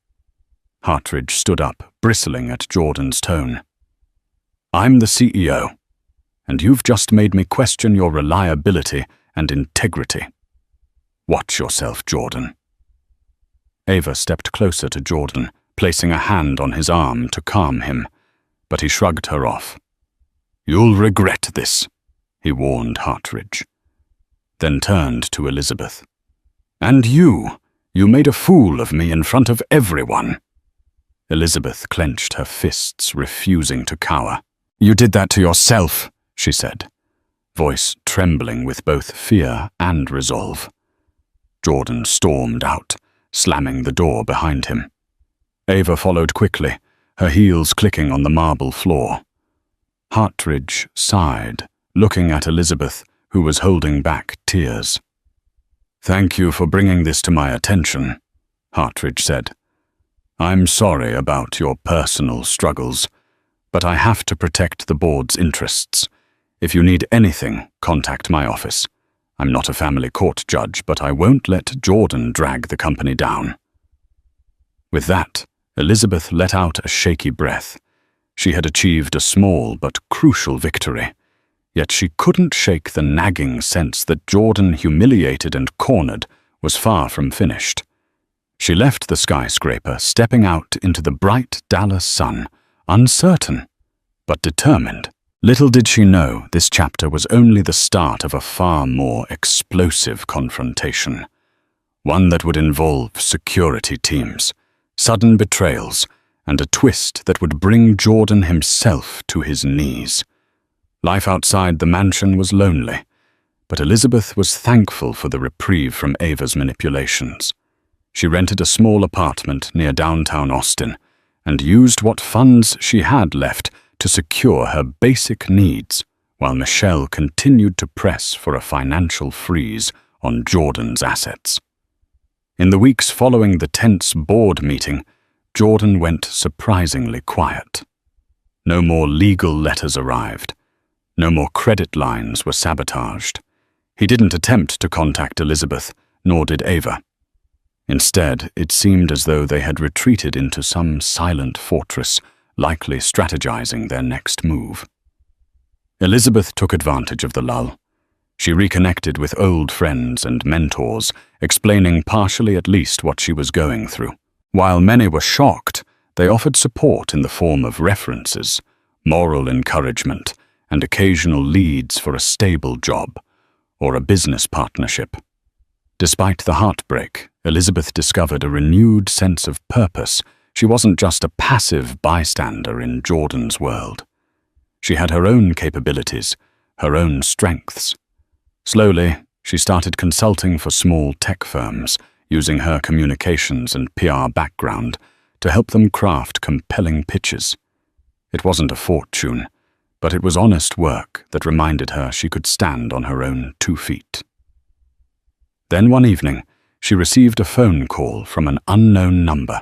Hartridge stood up, bristling at Jordan's tone. "I'm the CEO, and you've just made me question your reliability and integrity. Watch yourself, Jordan." Ava stepped closer to Jordan, placing a hand on his arm to calm him, but he shrugged her off. "You'll regret this," he warned Hartridge. Then turned to Elizabeth. "And you made a fool of me in front of everyone." Elizabeth clenched her fists, refusing to cower. "You did that to yourself," she said, voice trembling with both fear and resolve. Jordan stormed out, slamming the door behind him. Ava followed quickly, her heels clicking on the marble floor. Hartridge sighed, looking at Elizabeth, who was holding back tears. "Thank you for bringing this to my attention," Hartridge said. "I'm sorry about your personal struggles, but I have to protect the board's interests. If you need anything, contact my office. I'm not a family court judge, but I won't let Jordan drag the company down." With that, Elizabeth let out a shaky breath. She had achieved a small but crucial victory, yet she couldn't shake the nagging sense that Jordan, humiliated and cornered, was far from finished. She left the skyscraper, stepping out into the bright Dallas sun, uncertain, but determined. Little did she know this chapter was only the start of a far more explosive confrontation, one that would involve security teams, sudden betrayals, and a twist that would bring Jordan himself to his knees. Life outside the mansion was lonely, but Elizabeth was thankful for the reprieve from Ava's manipulations. She rented a small apartment near downtown Austin and used what funds she had left to secure her basic needs, while Michelle continued to press for a financial freeze on Jordan's assets. In the weeks following the tense board meeting, Jordan went surprisingly quiet. No more legal letters arrived. No more credit lines were sabotaged. He didn't attempt to contact Elizabeth, nor did Ava. Instead, it seemed as though they had retreated into some silent fortress, likely strategizing their next move. Elizabeth took advantage of the lull. She reconnected with old friends and mentors, explaining partially at least what she was going through. While many were shocked, they offered support in the form of references, moral encouragement, and occasional leads for a stable job or a business partnership. Despite the heartbreak, Elizabeth discovered a renewed sense of purpose. She wasn't just a passive bystander in Jordan's world. She had her own capabilities, her own strengths. Slowly, she started consulting for small tech firms, using her communications and PR background to help them craft compelling pitches. It wasn't a fortune, but it was honest work that reminded her she could stand on her own 2 feet. Then one evening, she received a phone call from an unknown number.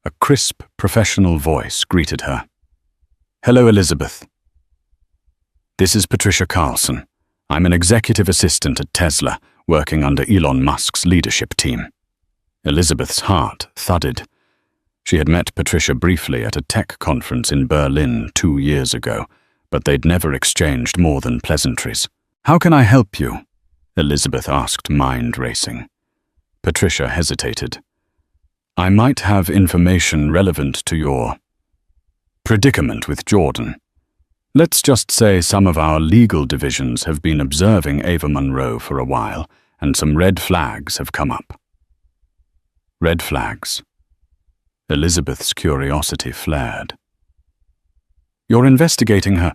A crisp, professional voice greeted her. "Hello, Elizabeth. This is Patricia Carlson. I'm an executive assistant at Tesla, working under Elon Musk's leadership team." Elizabeth's heart thudded. She had met Patricia briefly at a tech conference in Berlin 2 years ago, but they'd never exchanged more than pleasantries. "How can I help you?" Elizabeth asked, mind racing. Patricia hesitated. "I might have information relevant to your predicament with Jordan. Let's just say some of our legal divisions have been observing Ava Monroe for a while, and some red flags have come up." Red flags. Elizabeth's curiosity flared. "You're investigating her?"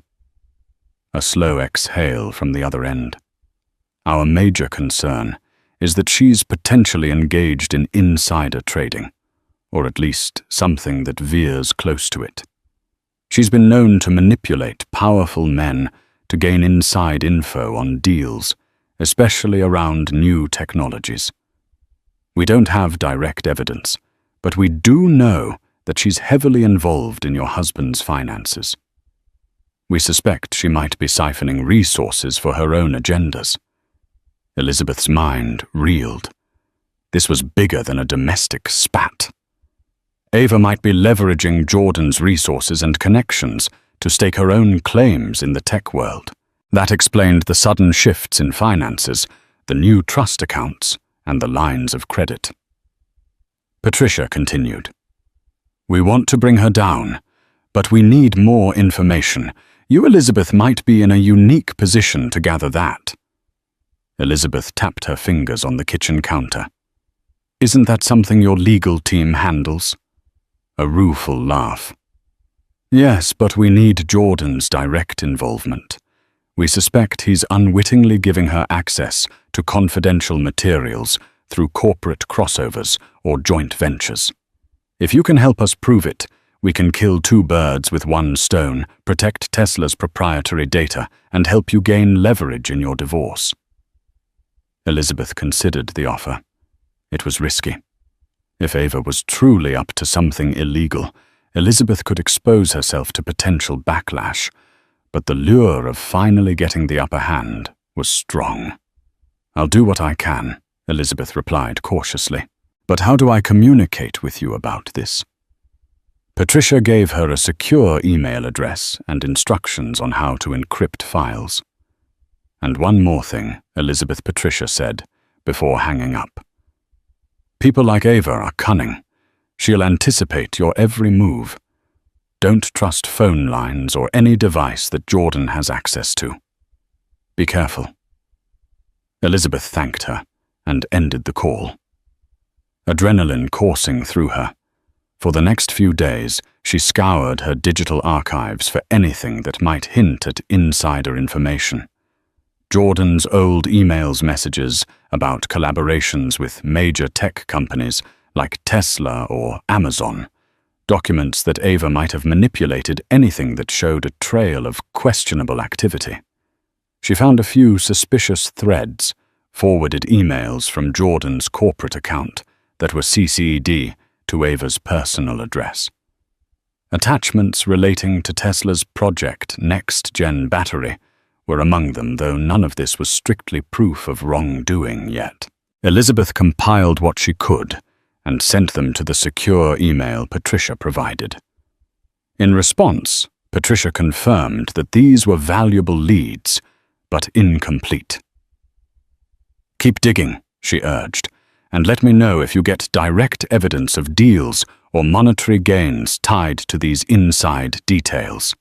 A slow exhale from the other end. "Our major concern is that she's potentially engaged in insider trading, or at least something that veers close to it. She's been known to manipulate powerful men to gain inside info on deals, especially around new technologies. We don't have direct evidence, but we do know that she's heavily involved in your husband's finances. We suspect she might be siphoning resources for her own agendas." Elizabeth's mind reeled. This was bigger than a domestic spat. Ava might be leveraging Jordan's resources and connections to stake her own claims in the tech world. That explained the sudden shifts in finances, the new trust accounts, and the lines of credit. Patricia continued. "We want to bring her down, but we need more information, You, Elizabeth, might be in a unique position to gather that. Elizabeth tapped her fingers on the kitchen counter. Isn't that something your legal team handles? A rueful laugh. Yes, but we need Jordan's direct involvement. We suspect he's unwittingly giving her access to confidential materials through corporate crossovers or joint ventures. If you can help us prove it, we can kill two birds with one stone, protect Tesla's proprietary data, and help you gain leverage in your divorce. Elizabeth considered the offer. It was risky. If Ava was truly up to something illegal, Elizabeth could expose herself to potential backlash, but the lure of finally getting the upper hand was strong. I'll do what I can, Elizabeth replied cautiously. But how do I communicate with you about this? Patricia gave her a secure email address and instructions on how to encrypt files. And one more thing, Patricia said, before hanging up. People like Ava are cunning. She'll anticipate your every move. Don't trust phone lines or any device that Jordan has access to. Be careful. Elizabeth thanked her and ended the call. Adrenaline coursing through her. For the next few days, she scoured her digital archives for anything that might hint at insider information. Jordan's old emails messages about collaborations with major tech companies like Tesla or Amazon, documents that Ava might have manipulated anything that showed a trail of questionable activity. She found a few suspicious threads, forwarded emails from Jordan's corporate account that were CC'd to Ava's personal address. Attachments relating to Tesla's Project Next Gen battery were among them, though none of this was strictly proof of wrongdoing yet. Elizabeth compiled what she could and sent them to the secure email Patricia provided. In response, Patricia confirmed that these were valuable leads, but incomplete. Keep digging, she urged, and let me know if you get direct evidence of deals or monetary gains tied to these inside details.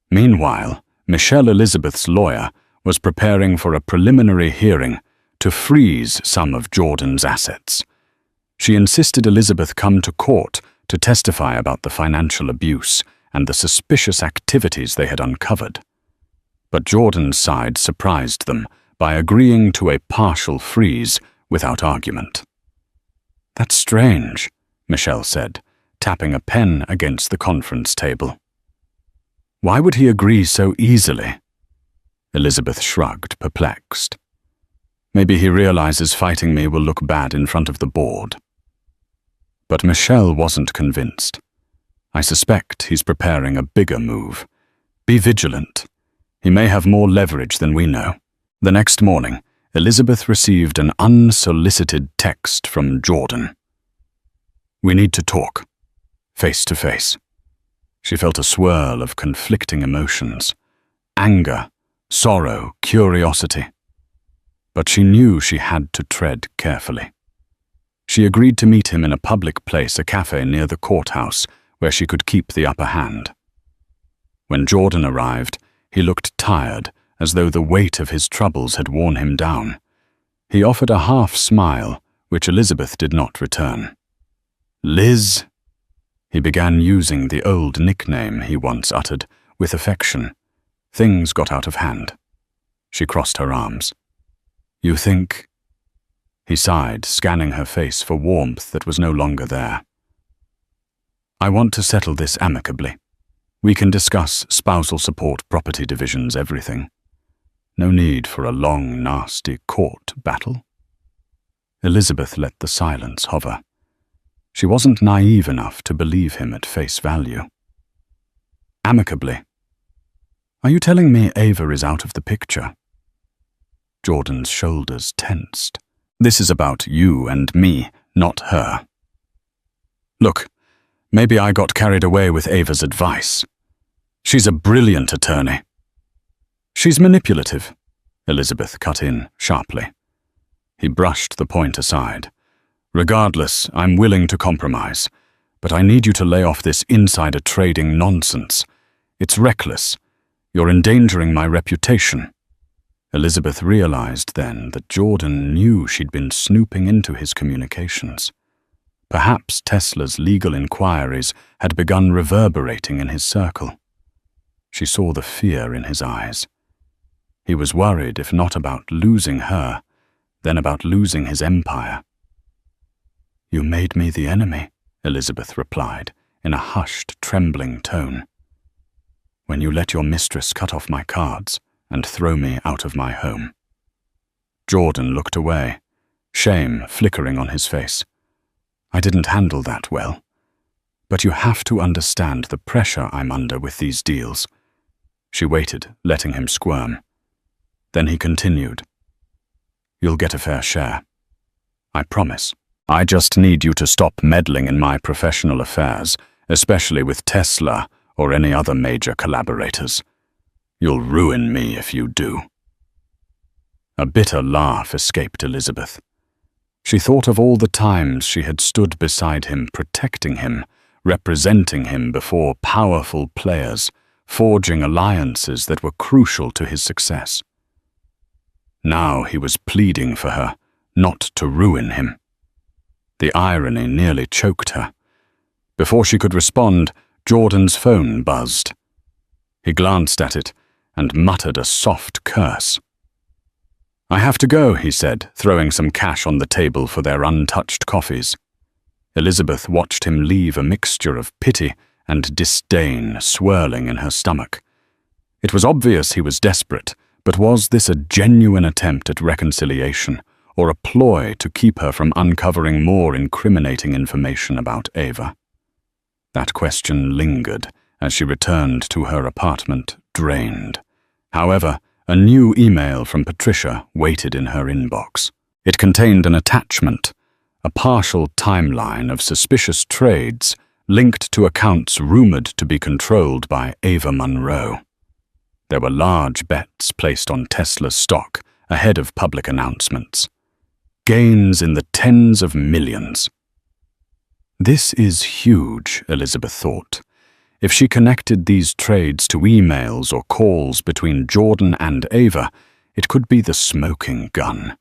Meanwhile, Michelle Elizabeth's lawyer was preparing for a preliminary hearing to freeze some of Jordan's assets. She insisted Elizabeth come to court to testify about the financial abuse and the suspicious activities they had uncovered. But Jordan's side surprised them by agreeing to a partial freeze without argument. That's strange, Michelle said, tapping a pen against the conference table. Why would he agree so easily? Elizabeth shrugged, perplexed. Maybe he realizes fighting me will look bad in front of the board. But Michelle wasn't convinced. I suspect he's preparing a bigger move. Be vigilant. He may have more leverage than we know. The next morning, Elizabeth received an unsolicited text from Jordan. We need to talk, face to face. She felt a swirl of conflicting emotions, anger, sorrow, curiosity. But she knew she had to tread carefully. She agreed to meet him in a public place, a cafe near the courthouse, where she could keep the upper hand. When Jordan arrived, he looked tired, as though the weight of his troubles had worn him down. He offered a half smile, which Elizabeth did not return. Liz? He began using the old nickname he once uttered, with affection. Things got out of hand. She crossed her arms. You think? He sighed, scanning her face for warmth that was no longer there. I want to settle this amicably. We can discuss spousal support, property divisions, everything. No need for a long, nasty court battle. Elizabeth let the silence hover. She wasn't naive enough to believe him at face value. Amicably. Are you telling me Ava is out of the picture? Jordan's shoulders tensed. This is about you and me, not her. Look, maybe I got carried away with Ava's advice. She's a brilliant attorney. She's manipulative, Elizabeth cut in sharply. He brushed the point aside. Regardless, I'm willing to compromise, but I need you to lay off this insider trading nonsense. It's reckless. You're endangering my reputation." Elizabeth realized then that Jordan knew she'd been snooping into his communications. Perhaps Tesla's legal inquiries had begun reverberating in his circle. She saw the fear in his eyes. He was worried, if not about losing her, then about losing his empire. "You made me the enemy," Elizabeth replied, in a hushed, trembling tone. "When you let your mistress cut off my cards and throw me out of my home." Jordan looked away, shame flickering on his face. "I didn't handle that well. But you have to understand the pressure I'm under with these deals." She waited, letting him squirm. Then he continued, "You'll get a fair share. I promise. I just need you to stop meddling in my professional affairs, especially with Tesla or any other major collaborators. You'll ruin me if you do." A bitter laugh escaped Elizabeth. She thought of all the times she had stood beside him, protecting him, representing him before powerful players, forging alliances that were crucial to his success. Now he was pleading for her, not to ruin him. The irony nearly choked her. Before she could respond, Jordan's phone buzzed. He glanced at it and muttered a soft curse. "I have to go," he said, throwing some cash on the table for their untouched coffees. Elizabeth watched him leave, a mixture of pity and disdain swirling in her stomach. It was obvious he was desperate, but was this a genuine attempt at reconciliation, or a ploy to keep her from uncovering more incriminating information about Ava? That question lingered as she returned to her apartment, drained. However, a new email from Patricia waited in her inbox. It contained an attachment, a partial timeline of suspicious trades linked to accounts rumored to be controlled by Ava Monroe. There were large bets placed on Tesla's stock ahead of public announcements. Gains in the tens of millions. This is huge, Elizabeth thought. If she connected these trades to emails or calls between Jordan and Ava, it could be the smoking gun.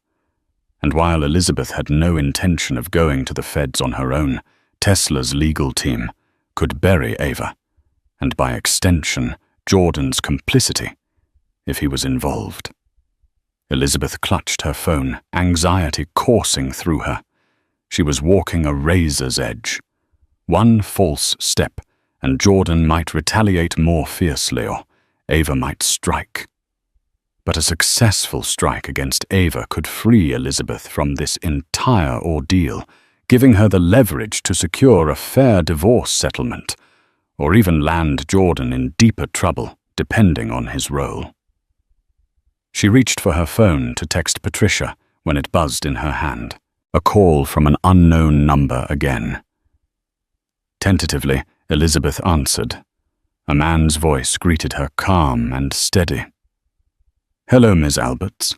And while Elizabeth had no intention of going to the feds on her own, Tesla's legal team could bury Ava, and by extension, Jordan's complicity, if he was involved. Elizabeth clutched her phone, anxiety coursing through her. She was walking a razor's edge. One false step, and Jordan might retaliate more fiercely, or Ava might strike. But a successful strike against Ava could free Elizabeth from this entire ordeal, giving her the leverage to secure a fair divorce settlement, or even land Jordan in deeper trouble, depending on his role. She reached for her phone to text Patricia when it buzzed in her hand. A call from an unknown number again. Tentatively, Elizabeth answered. A man's voice greeted her, calm and steady. "Hello, Ms. Alberts.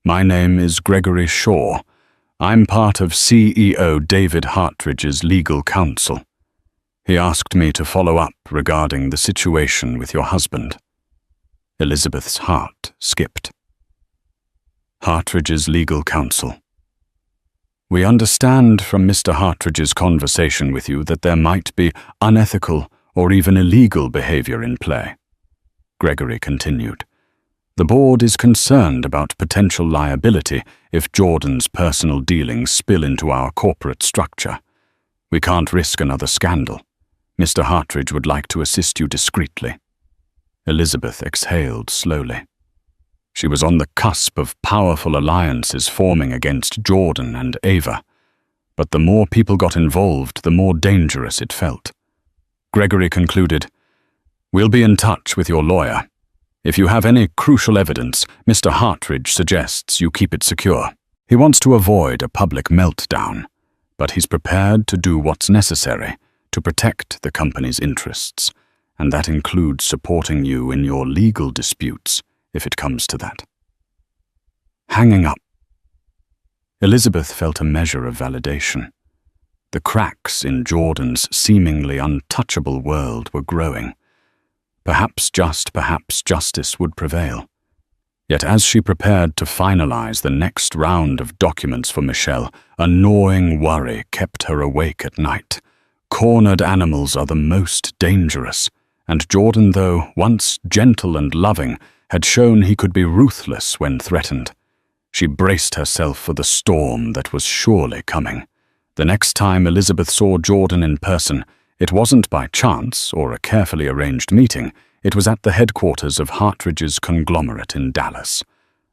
My name is Gregory Shaw. I'm part of CEO David Hartridge's legal counsel. He asked me to follow up regarding the situation with your husband." Elizabeth's heart skipped. Hartridge's legal counsel. "We understand from Mr. Hartridge's conversation with you that there might be unethical or even illegal behavior in play," Gregory continued. "The board is concerned about potential liability if Jordan's personal dealings spill into our corporate structure. We can't risk another scandal. Mr. Hartridge would like to assist you discreetly." Elizabeth exhaled slowly. She was on the cusp of powerful alliances forming against Jordan and Ava, but the more people got involved, the more dangerous it felt. Gregory concluded, "We'll be in touch with your lawyer. If you have any crucial evidence, Mr. Hartridge suggests you keep it secure. He wants to avoid a public meltdown, but he's prepared to do what's necessary to protect the company's interests, and that includes supporting you in your legal disputes, if it comes to that." Hanging up. Elizabeth felt a measure of validation. The cracks in Jordan's seemingly untouchable world were growing. Perhaps justice would prevail. Yet as she prepared to finalize the next round of documents for Michelle, a gnawing worry kept her awake at night. Cornered animals are the most dangerous, and Jordan, though once gentle and loving, had shown he could be ruthless when threatened. She braced herself for the storm that was surely coming. The next time Elizabeth saw Jordan in person, it wasn't by chance or a carefully arranged meeting. It was at the headquarters of Hartridge's conglomerate in Dallas.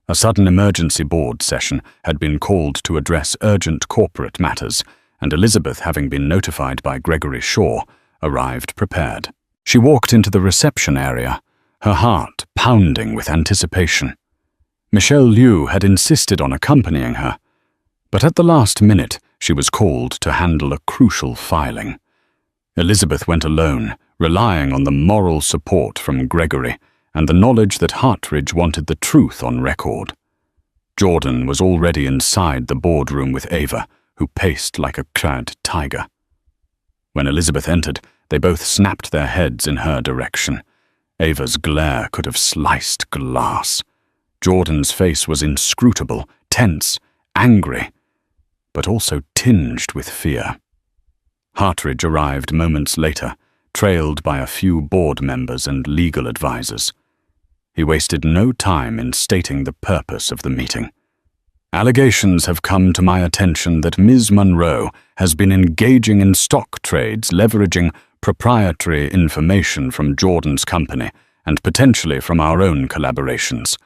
A sudden emergency board session had been called to address urgent corporate matters, and Elizabeth, having been notified by Gregory Shaw, arrived prepared. She walked into the reception area, her heart pounding with anticipation. Michelle Liu had insisted on accompanying her, but at the last minute she was called to handle a crucial filing. Elizabeth went alone, relying on the moral support from Gregory and the knowledge that Hartridge wanted the truth on record. Jordan was already inside the boardroom with Ava, who paced like a clad tiger. When Elizabeth entered, they both snapped their heads in her direction. Ava's glare could have sliced glass. Jordan's face was inscrutable, tense, angry, but also tinged with fear. Hartridge arrived moments later, trailed by a few board members and legal advisors. He wasted no time in stating the purpose of the meeting. Allegations have come to my attention that Ms. Monroe has been engaging in stock trades leveraging proprietary information from Jordan's company and potentially from our own collaborations.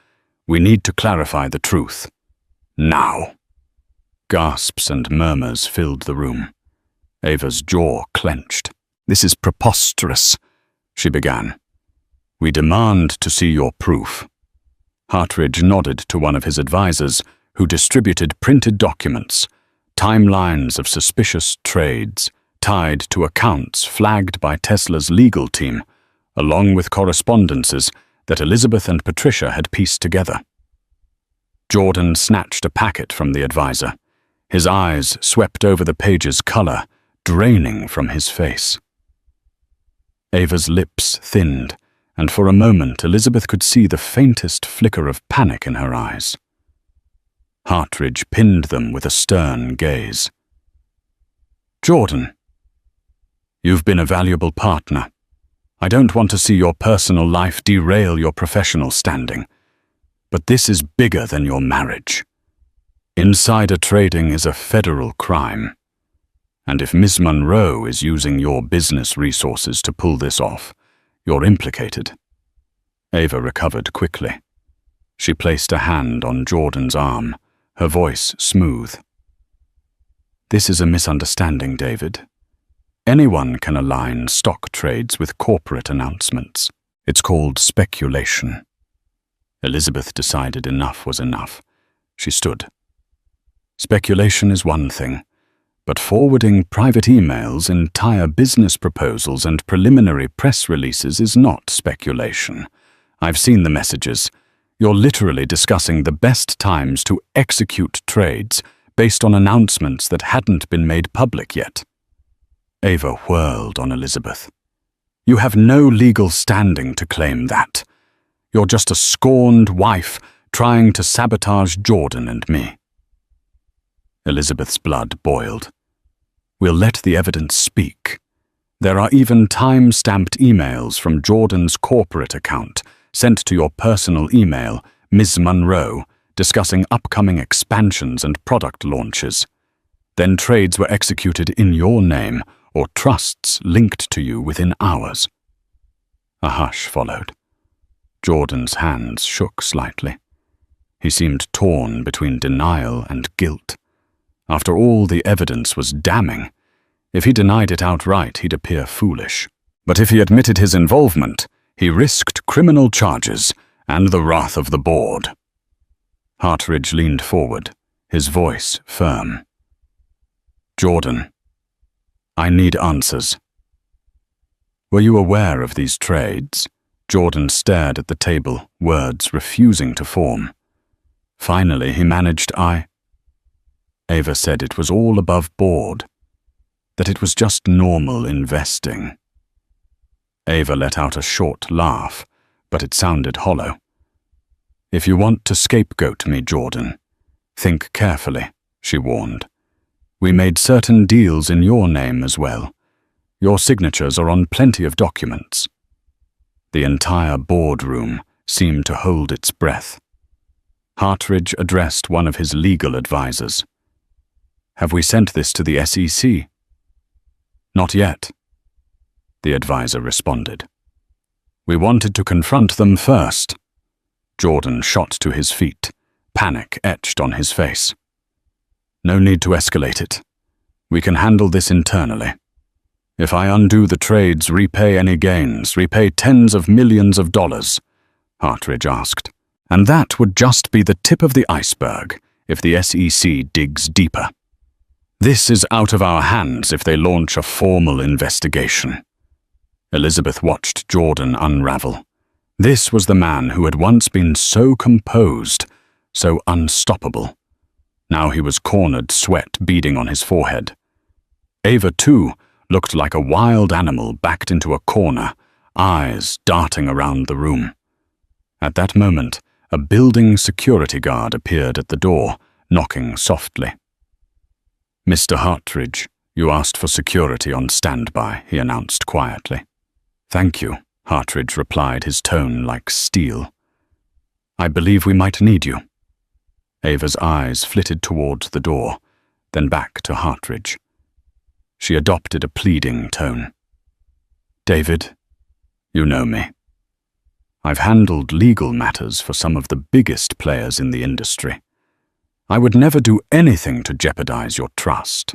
We need to clarify the truth. Now. Gasps and murmurs filled the room. Ava's jaw clenched. "This is preposterous," she began. "We demand to see your proof." Hartridge nodded to one of his advisors, who distributed printed documents, timelines of suspicious trades tied to accounts flagged by Tesla's legal team, along with correspondences that Elizabeth and Patricia had pieced together. Jordan snatched a packet from the advisor. His eyes swept over the page's color, draining from his face. Ava's lips thinned, and for a moment Elizabeth could see the faintest flicker of panic in her eyes. Hartridge pinned them with a stern gaze. "Jordan, you've been a valuable partner. I don't want to see your personal life derail your professional standing, but this is bigger than your marriage. Insider trading is a federal crime, and if Ms. Monroe is using your business resources to pull this off, you're implicated." Ava recovered quickly. She placed a hand on Jordan's arm, her voice smooth. "This is a misunderstanding, David. Anyone can align stock trades with corporate announcements. It's called speculation." Elizabeth decided enough was enough. She stood. "Speculation is one thing, but forwarding private emails, entire business proposals, and preliminary press releases is not speculation. I've seen the messages. You're literally discussing the best times to execute trades based on announcements that hadn't been made public yet." Ava whirled on Elizabeth. "You have no legal standing to claim that. You're just a scorned wife trying to sabotage Jordan and me." Elizabeth's blood boiled. "We'll let the evidence speak. There are even time-stamped emails from Jordan's corporate account sent to your personal email, Ms. Monroe, discussing upcoming expansions and product launches. Then trades were executed in your name or trusts linked to you within hours." A hush followed. Jordan's hands shook slightly. He seemed torn between denial and guilt. After all, the evidence was damning. If he denied it outright, he'd appear foolish. But if he admitted his involvement, he risked criminal charges and the wrath of the board. Hartridge leaned forward, his voice firm. "Jordan, I need answers. Were you aware of these trades?" Jordan stared at the table, words refusing to form. Finally, he managed, Ava said it was all above board, that it was just normal investing. Ava let out a short laugh, but it sounded hollow. If you want to scapegoat me, Jordan, think carefully, she warned. We made certain deals in your name as well. Your signatures are on plenty of documents. The entire boardroom seemed to hold its breath. Hartridge addressed one of his legal advisors. Have we sent this to the SEC? Not yet, the advisor responded. We wanted to confront them first. Jordan shot to his feet, panic etched on his face. No need to escalate it. We can handle this internally. If I undo the trades, repay any gains, repay tens of millions of dollars, Hartridge asked. And that would just be the tip of the iceberg if the SEC digs deeper. This is out of our hands if they launch a formal investigation. Elizabeth watched Jordan unravel. This was the man who had once been so composed, so unstoppable. Now he was cornered, sweat beading on his forehead. Ava, too, looked like a wild animal backed into a corner, eyes darting around the room. At that moment, a building security guard appeared at the door, knocking softly. Mr. Hartridge, you asked for security on standby, he announced quietly. Thank you, Hartridge replied, his tone like steel. I believe we might need you. Ava's eyes flitted towards the door, then back to Hartridge. She adopted a pleading tone. David, you know me. I've handled legal matters for some of the biggest players in the industry. I would never do anything to jeopardize your trust.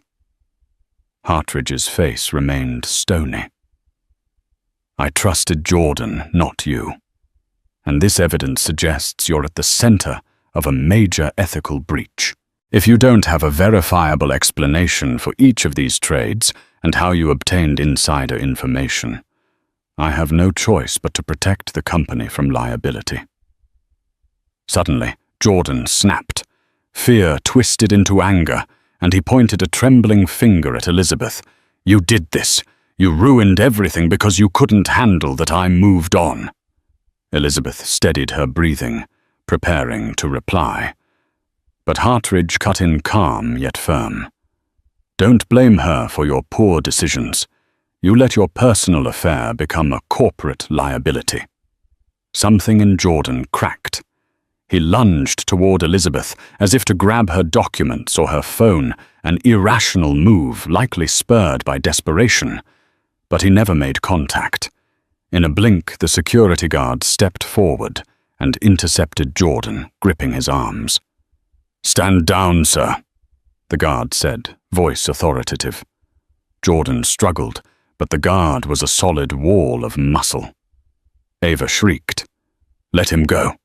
Hartridge's face remained stony. I trusted Jordan, not you. And this evidence suggests you're at the center of a major ethical breach. If you don't have a verifiable explanation for each of these trades and how you obtained insider information, I have no choice but to protect the company from liability. Suddenly, Jordan snapped. Fear twisted into anger, and he pointed a trembling finger at Elizabeth. You did this. You ruined everything because you couldn't handle that I moved on. Elizabeth steadied her breathing, preparing to reply. But Hartridge cut in calm yet firm. Don't blame her for your poor decisions. You let your personal affair become a corporate liability. Something in Jordan cracked. He lunged toward Elizabeth as if to grab her documents or her phone, an irrational move likely spurred by desperation. But he never made contact. In a blink, the security guard stepped forward and intercepted Jordan, gripping his arms. Stand down, sir, the guard said, voice authoritative. Jordan struggled, but the guard was a solid wall of muscle. Ava shrieked. Let him go.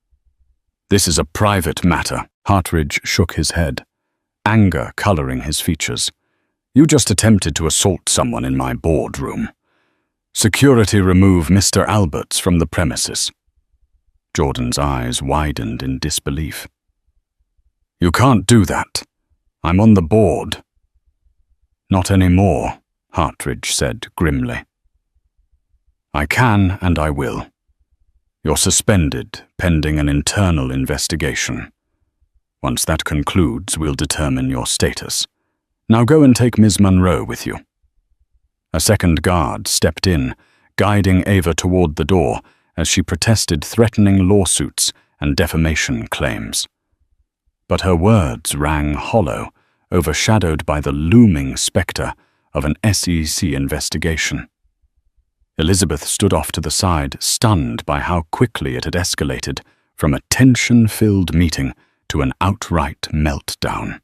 This is a private matter. Hartridge shook his head, anger coloring his features. You just attempted to assault someone in my boardroom. Security remove Mr. Alberts from the premises. Jordan's eyes widened in disbelief. You can't do that. I'm on the board. Not anymore, Hartridge said grimly. I can and I will. You're suspended pending an internal investigation. Once that concludes, we'll determine your status. Now go and take Ms. Monroe with you. A second guard stepped in, guiding Ava toward the door as she protested threatening lawsuits and defamation claims. But her words rang hollow, overshadowed by the looming specter of an SEC investigation. Elizabeth stood off to the side, stunned by how quickly it had escalated from a tension-filled meeting to an outright meltdown.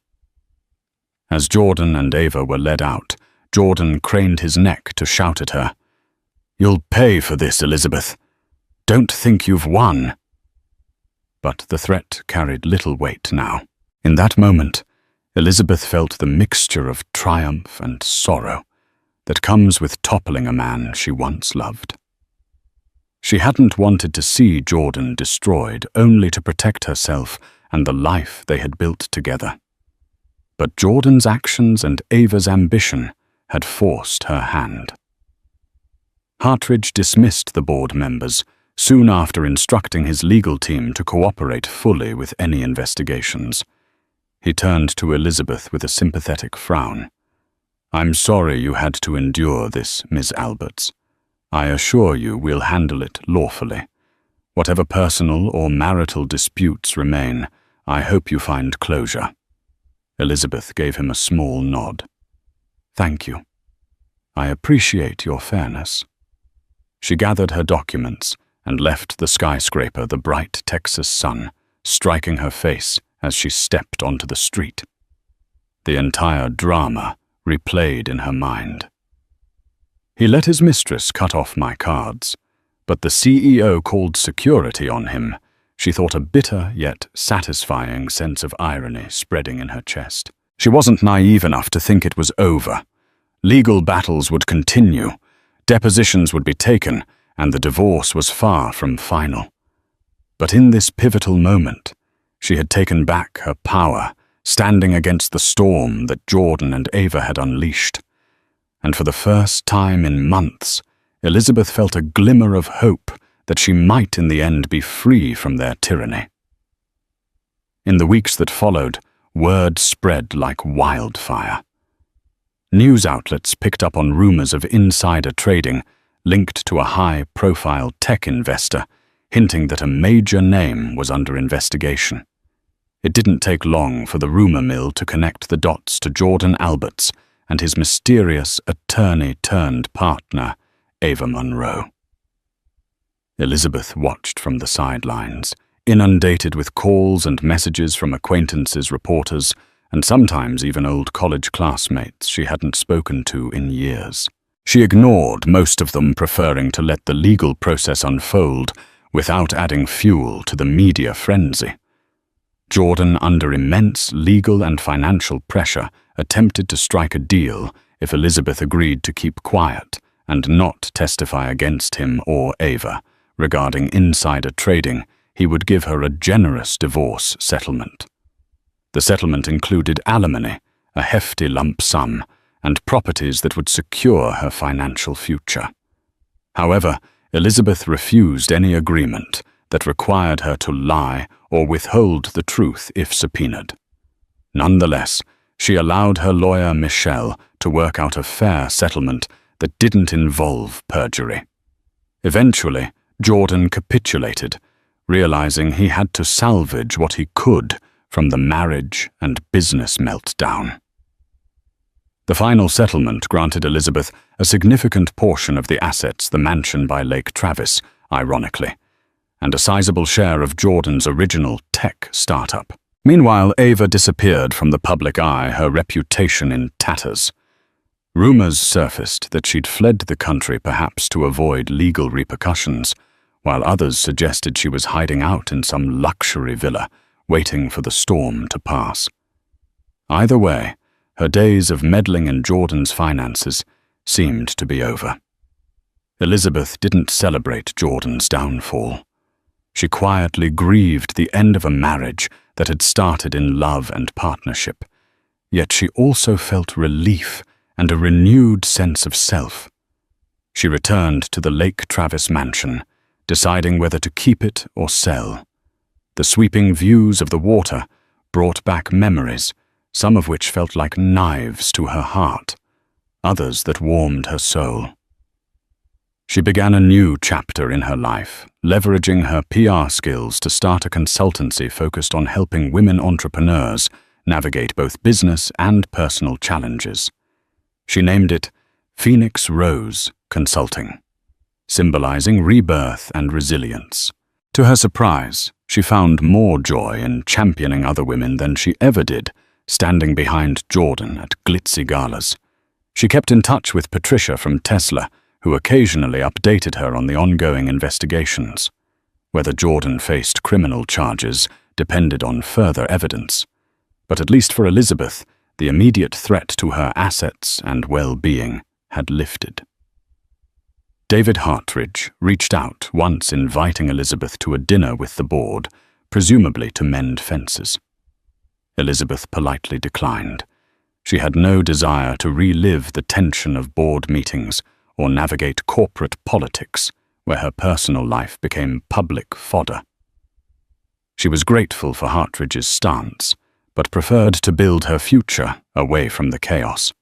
As Jordan and Ava were led out, Jordan craned his neck to shout at her. You'll pay for this, Elizabeth. Don't think you've won. But the threat carried little weight now. In that moment, Elizabeth felt the mixture of triumph and sorrow that comes with toppling a man she once loved. She hadn't wanted to see Jordan destroyed, only to protect herself and the life they had built together. But Jordan's actions and Ava's ambition had forced her hand. Hartridge dismissed the board members, soon after instructing his legal team to cooperate fully with any investigations. He turned to Elizabeth with a sympathetic frown. "I'm sorry you had to endure this, Miss Alberts. I assure you we'll handle it lawfully. Whatever personal or marital disputes remain, I hope you find closure." Elizabeth gave him a small nod. "Thank you. I appreciate your fairness." She gathered her documents and left the skyscraper, the bright Texas sun striking her face as she stepped onto the street. The entire drama replayed in her mind. He let his mistress cut off my cards, but the CEO called security on him. She thought a bitter yet satisfying sense of irony spreading in her chest. She wasn't naive enough to think it was over. Legal battles would continue, depositions would be taken, and the divorce was far from final. But in this pivotal moment, she had taken back her power, standing against the storm that Jordan and Ava had unleashed. And for the first time in months, Elizabeth felt a glimmer of hope that she might in the end be free from their tyranny. In the weeks that followed, word spread like wildfire. News outlets picked up on rumors of insider trading linked to a high-profile tech investor, hinting that a major name was under investigation. It didn't take long for the rumor mill to connect the dots to Jordan Alberts and his mysterious attorney-turned-partner, Ava Monroe. Elizabeth watched from the sidelines, inundated with calls and messages from acquaintances, reporters, and sometimes even old college classmates she hadn't spoken to in years. She ignored most of them, preferring to let the legal process unfold without adding fuel to the media frenzy. Jordan, under immense legal and financial pressure, attempted to strike a deal if Elizabeth agreed to keep quiet and not testify against him or Ava. Regarding insider trading, he would give her a generous divorce settlement. The settlement included alimony, a hefty lump sum, and properties that would secure her financial future. However, Elizabeth refused any agreement that required her to lie or withhold the truth if subpoenaed. Nonetheless, she allowed her lawyer Michelle to work out a fair settlement that didn't involve perjury. Eventually, Jordan capitulated, realizing he had to salvage what he could from the marriage and business meltdown. The final settlement granted Elizabeth a significant portion of the assets, the mansion by Lake Travis, ironically, and a sizable share of Jordan's original tech startup. Meanwhile, Ava disappeared from the public eye, her reputation in tatters. Rumors surfaced that she'd fled the country perhaps to avoid legal repercussions, while others suggested she was hiding out in some luxury villa, waiting for the storm to pass. Either way, her days of meddling in Jordan's finances seemed to be over. Elizabeth didn't celebrate Jordan's downfall. She quietly grieved the end of a marriage that had started in love and partnership, yet she also felt relief and a renewed sense of self. She returned to the Lake Travis mansion, deciding whether to keep it or sell. The sweeping views of the water brought back memories, some of which felt like knives to her heart, others that warmed her soul. She began a new chapter in her life, leveraging her PR skills to start a consultancy focused on helping women entrepreneurs navigate both business and personal challenges. She named it Phoenix Rose Consulting, symbolizing rebirth and resilience. To her surprise, she found more joy in championing other women than she ever did, standing behind Jordan at glitzy galas. She kept in touch with Patricia from Tesla, who occasionally updated her on the ongoing investigations. Whether Jordan faced criminal charges depended on further evidence. But at least for Elizabeth, the immediate threat to her assets and well-being had lifted. David Hartridge reached out, once inviting Elizabeth to a dinner with the board, presumably to mend fences. Elizabeth politely declined. She had no desire to relive the tension of board meetings or navigate corporate politics, where her personal life became public fodder. She was grateful for Hartridge's stance, but preferred to build her future away from the chaos.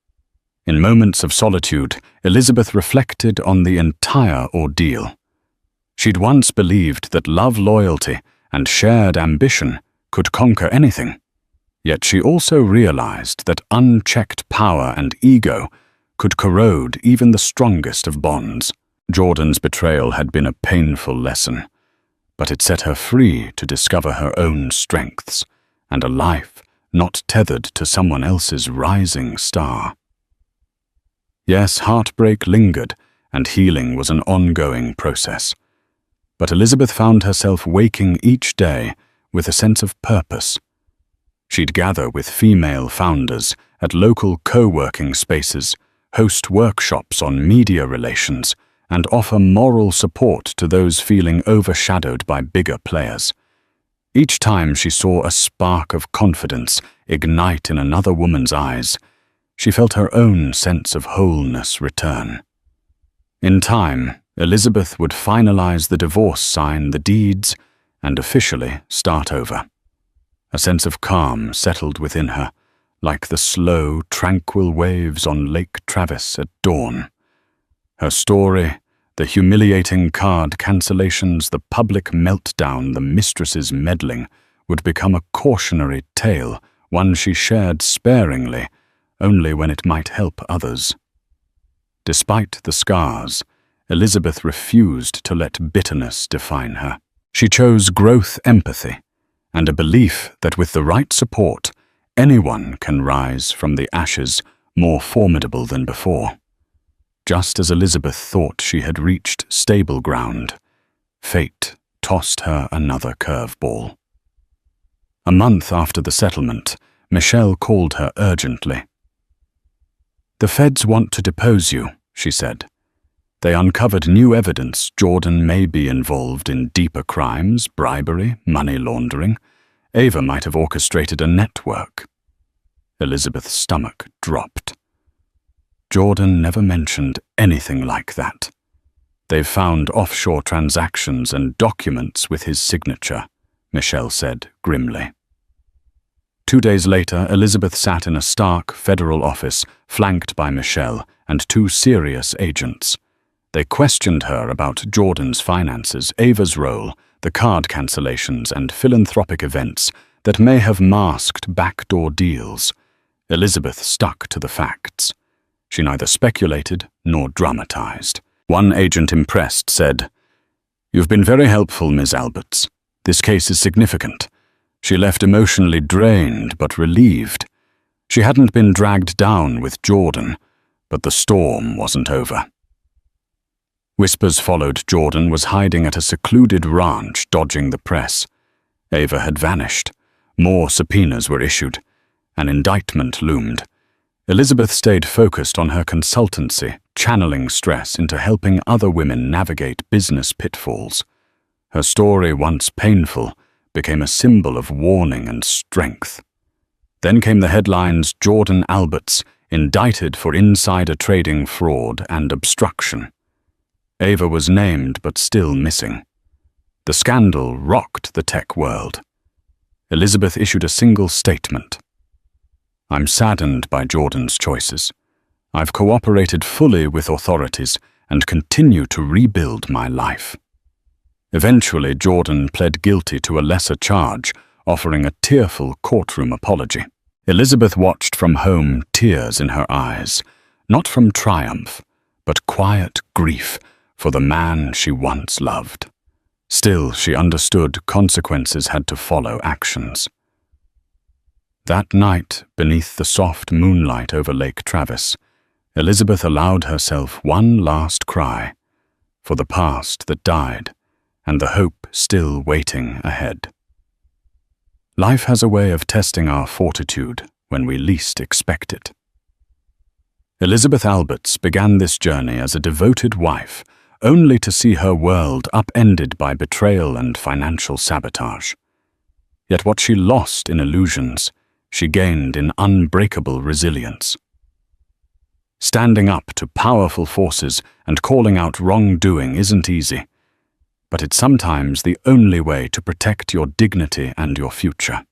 In moments of solitude, Elizabeth reflected on the entire ordeal. She'd once believed that love, loyalty, and shared ambition could conquer anything. Yet she also realized that unchecked power and ego could corrode even the strongest of bonds. Jordan's betrayal had been a painful lesson, but it set her free to discover her own strengths and a life not tethered to someone else's rising star. Yes, heartbreak lingered, and healing was an ongoing process. But Elizabeth found herself waking each day with a sense of purpose. She'd gather with female founders at local co-working spaces, host workshops on media relations, and offer moral support to those feeling overshadowed by bigger players. Each time she saw a spark of confidence ignite in another woman's eyes, she felt her own sense of wholeness return. In time, Elizabeth would finalize the divorce, sign the deeds, and officially start over. A sense of calm settled within her, like the slow, tranquil waves on Lake Travis at dawn. Her story, the humiliating card cancellations, the public meltdown, the mistress's meddling, would become a cautionary tale, one she shared sparingly, only when it might help others. Despite the scars, Elizabeth refused to let bitterness define her. She chose growth empathy, and a belief that with the right support, anyone can rise from the ashes more formidable than before. Just as Elizabeth thought she had reached stable ground, fate tossed her another curveball. A month after the settlement, Michelle called her urgently. "The feds want to depose you," she said. "They uncovered new evidence Jordan may be involved in deeper crimes, bribery, money laundering. Ava might have orchestrated a network." Elizabeth's stomach dropped. Jordan never mentioned anything like that. "They've found offshore transactions and documents with his signature," Michelle said grimly. 2 days later, Elizabeth sat in a stark federal office, flanked by Michelle and 2 serious agents. They questioned her about Jordan's finances, Ava's role, the card cancellations, and philanthropic events that may have masked backdoor deals. Elizabeth stuck to the facts. She neither speculated nor dramatized. One agent, impressed, said, "You've been very helpful, Ms. Alberts. This case is significant." She left emotionally drained but relieved. She hadn't been dragged down with Jordan, but the storm wasn't over. Whispers followed Jordan was hiding at a secluded ranch, dodging the press. Ava had vanished. More subpoenas were issued. An indictment loomed. Elizabeth stayed focused on her consultancy, channeling stress into helping other women navigate business pitfalls. Her story, once painful, became a symbol of warning and strength. Then came the headlines: Jordan Alberts indicted for insider trading, fraud, and obstruction. Ava was named but still missing. The scandal rocked the tech world. Elizabeth issued a single statement. "I'm saddened by Jordan's choices. I've cooperated fully with authorities and continue to rebuild my life." Eventually, Jordan pled guilty to a lesser charge, offering a tearful courtroom apology. Elizabeth watched from home, tears in her eyes, not from triumph, but quiet grief for the man she once loved. Still, she understood consequences had to follow actions. That night, beneath the soft moonlight over Lake Travis, Elizabeth allowed herself one last cry for the past that died and the hope still waiting ahead. Life has a way of testing our fortitude when we least expect it. Elizabeth Alberts began this journey as a devoted wife, only to see her world upended by betrayal and financial sabotage. Yet what she lost in illusions, she gained in unbreakable resilience. Standing up to powerful forces and calling out wrongdoing isn't easy, but it's sometimes the only way to protect your dignity and your future.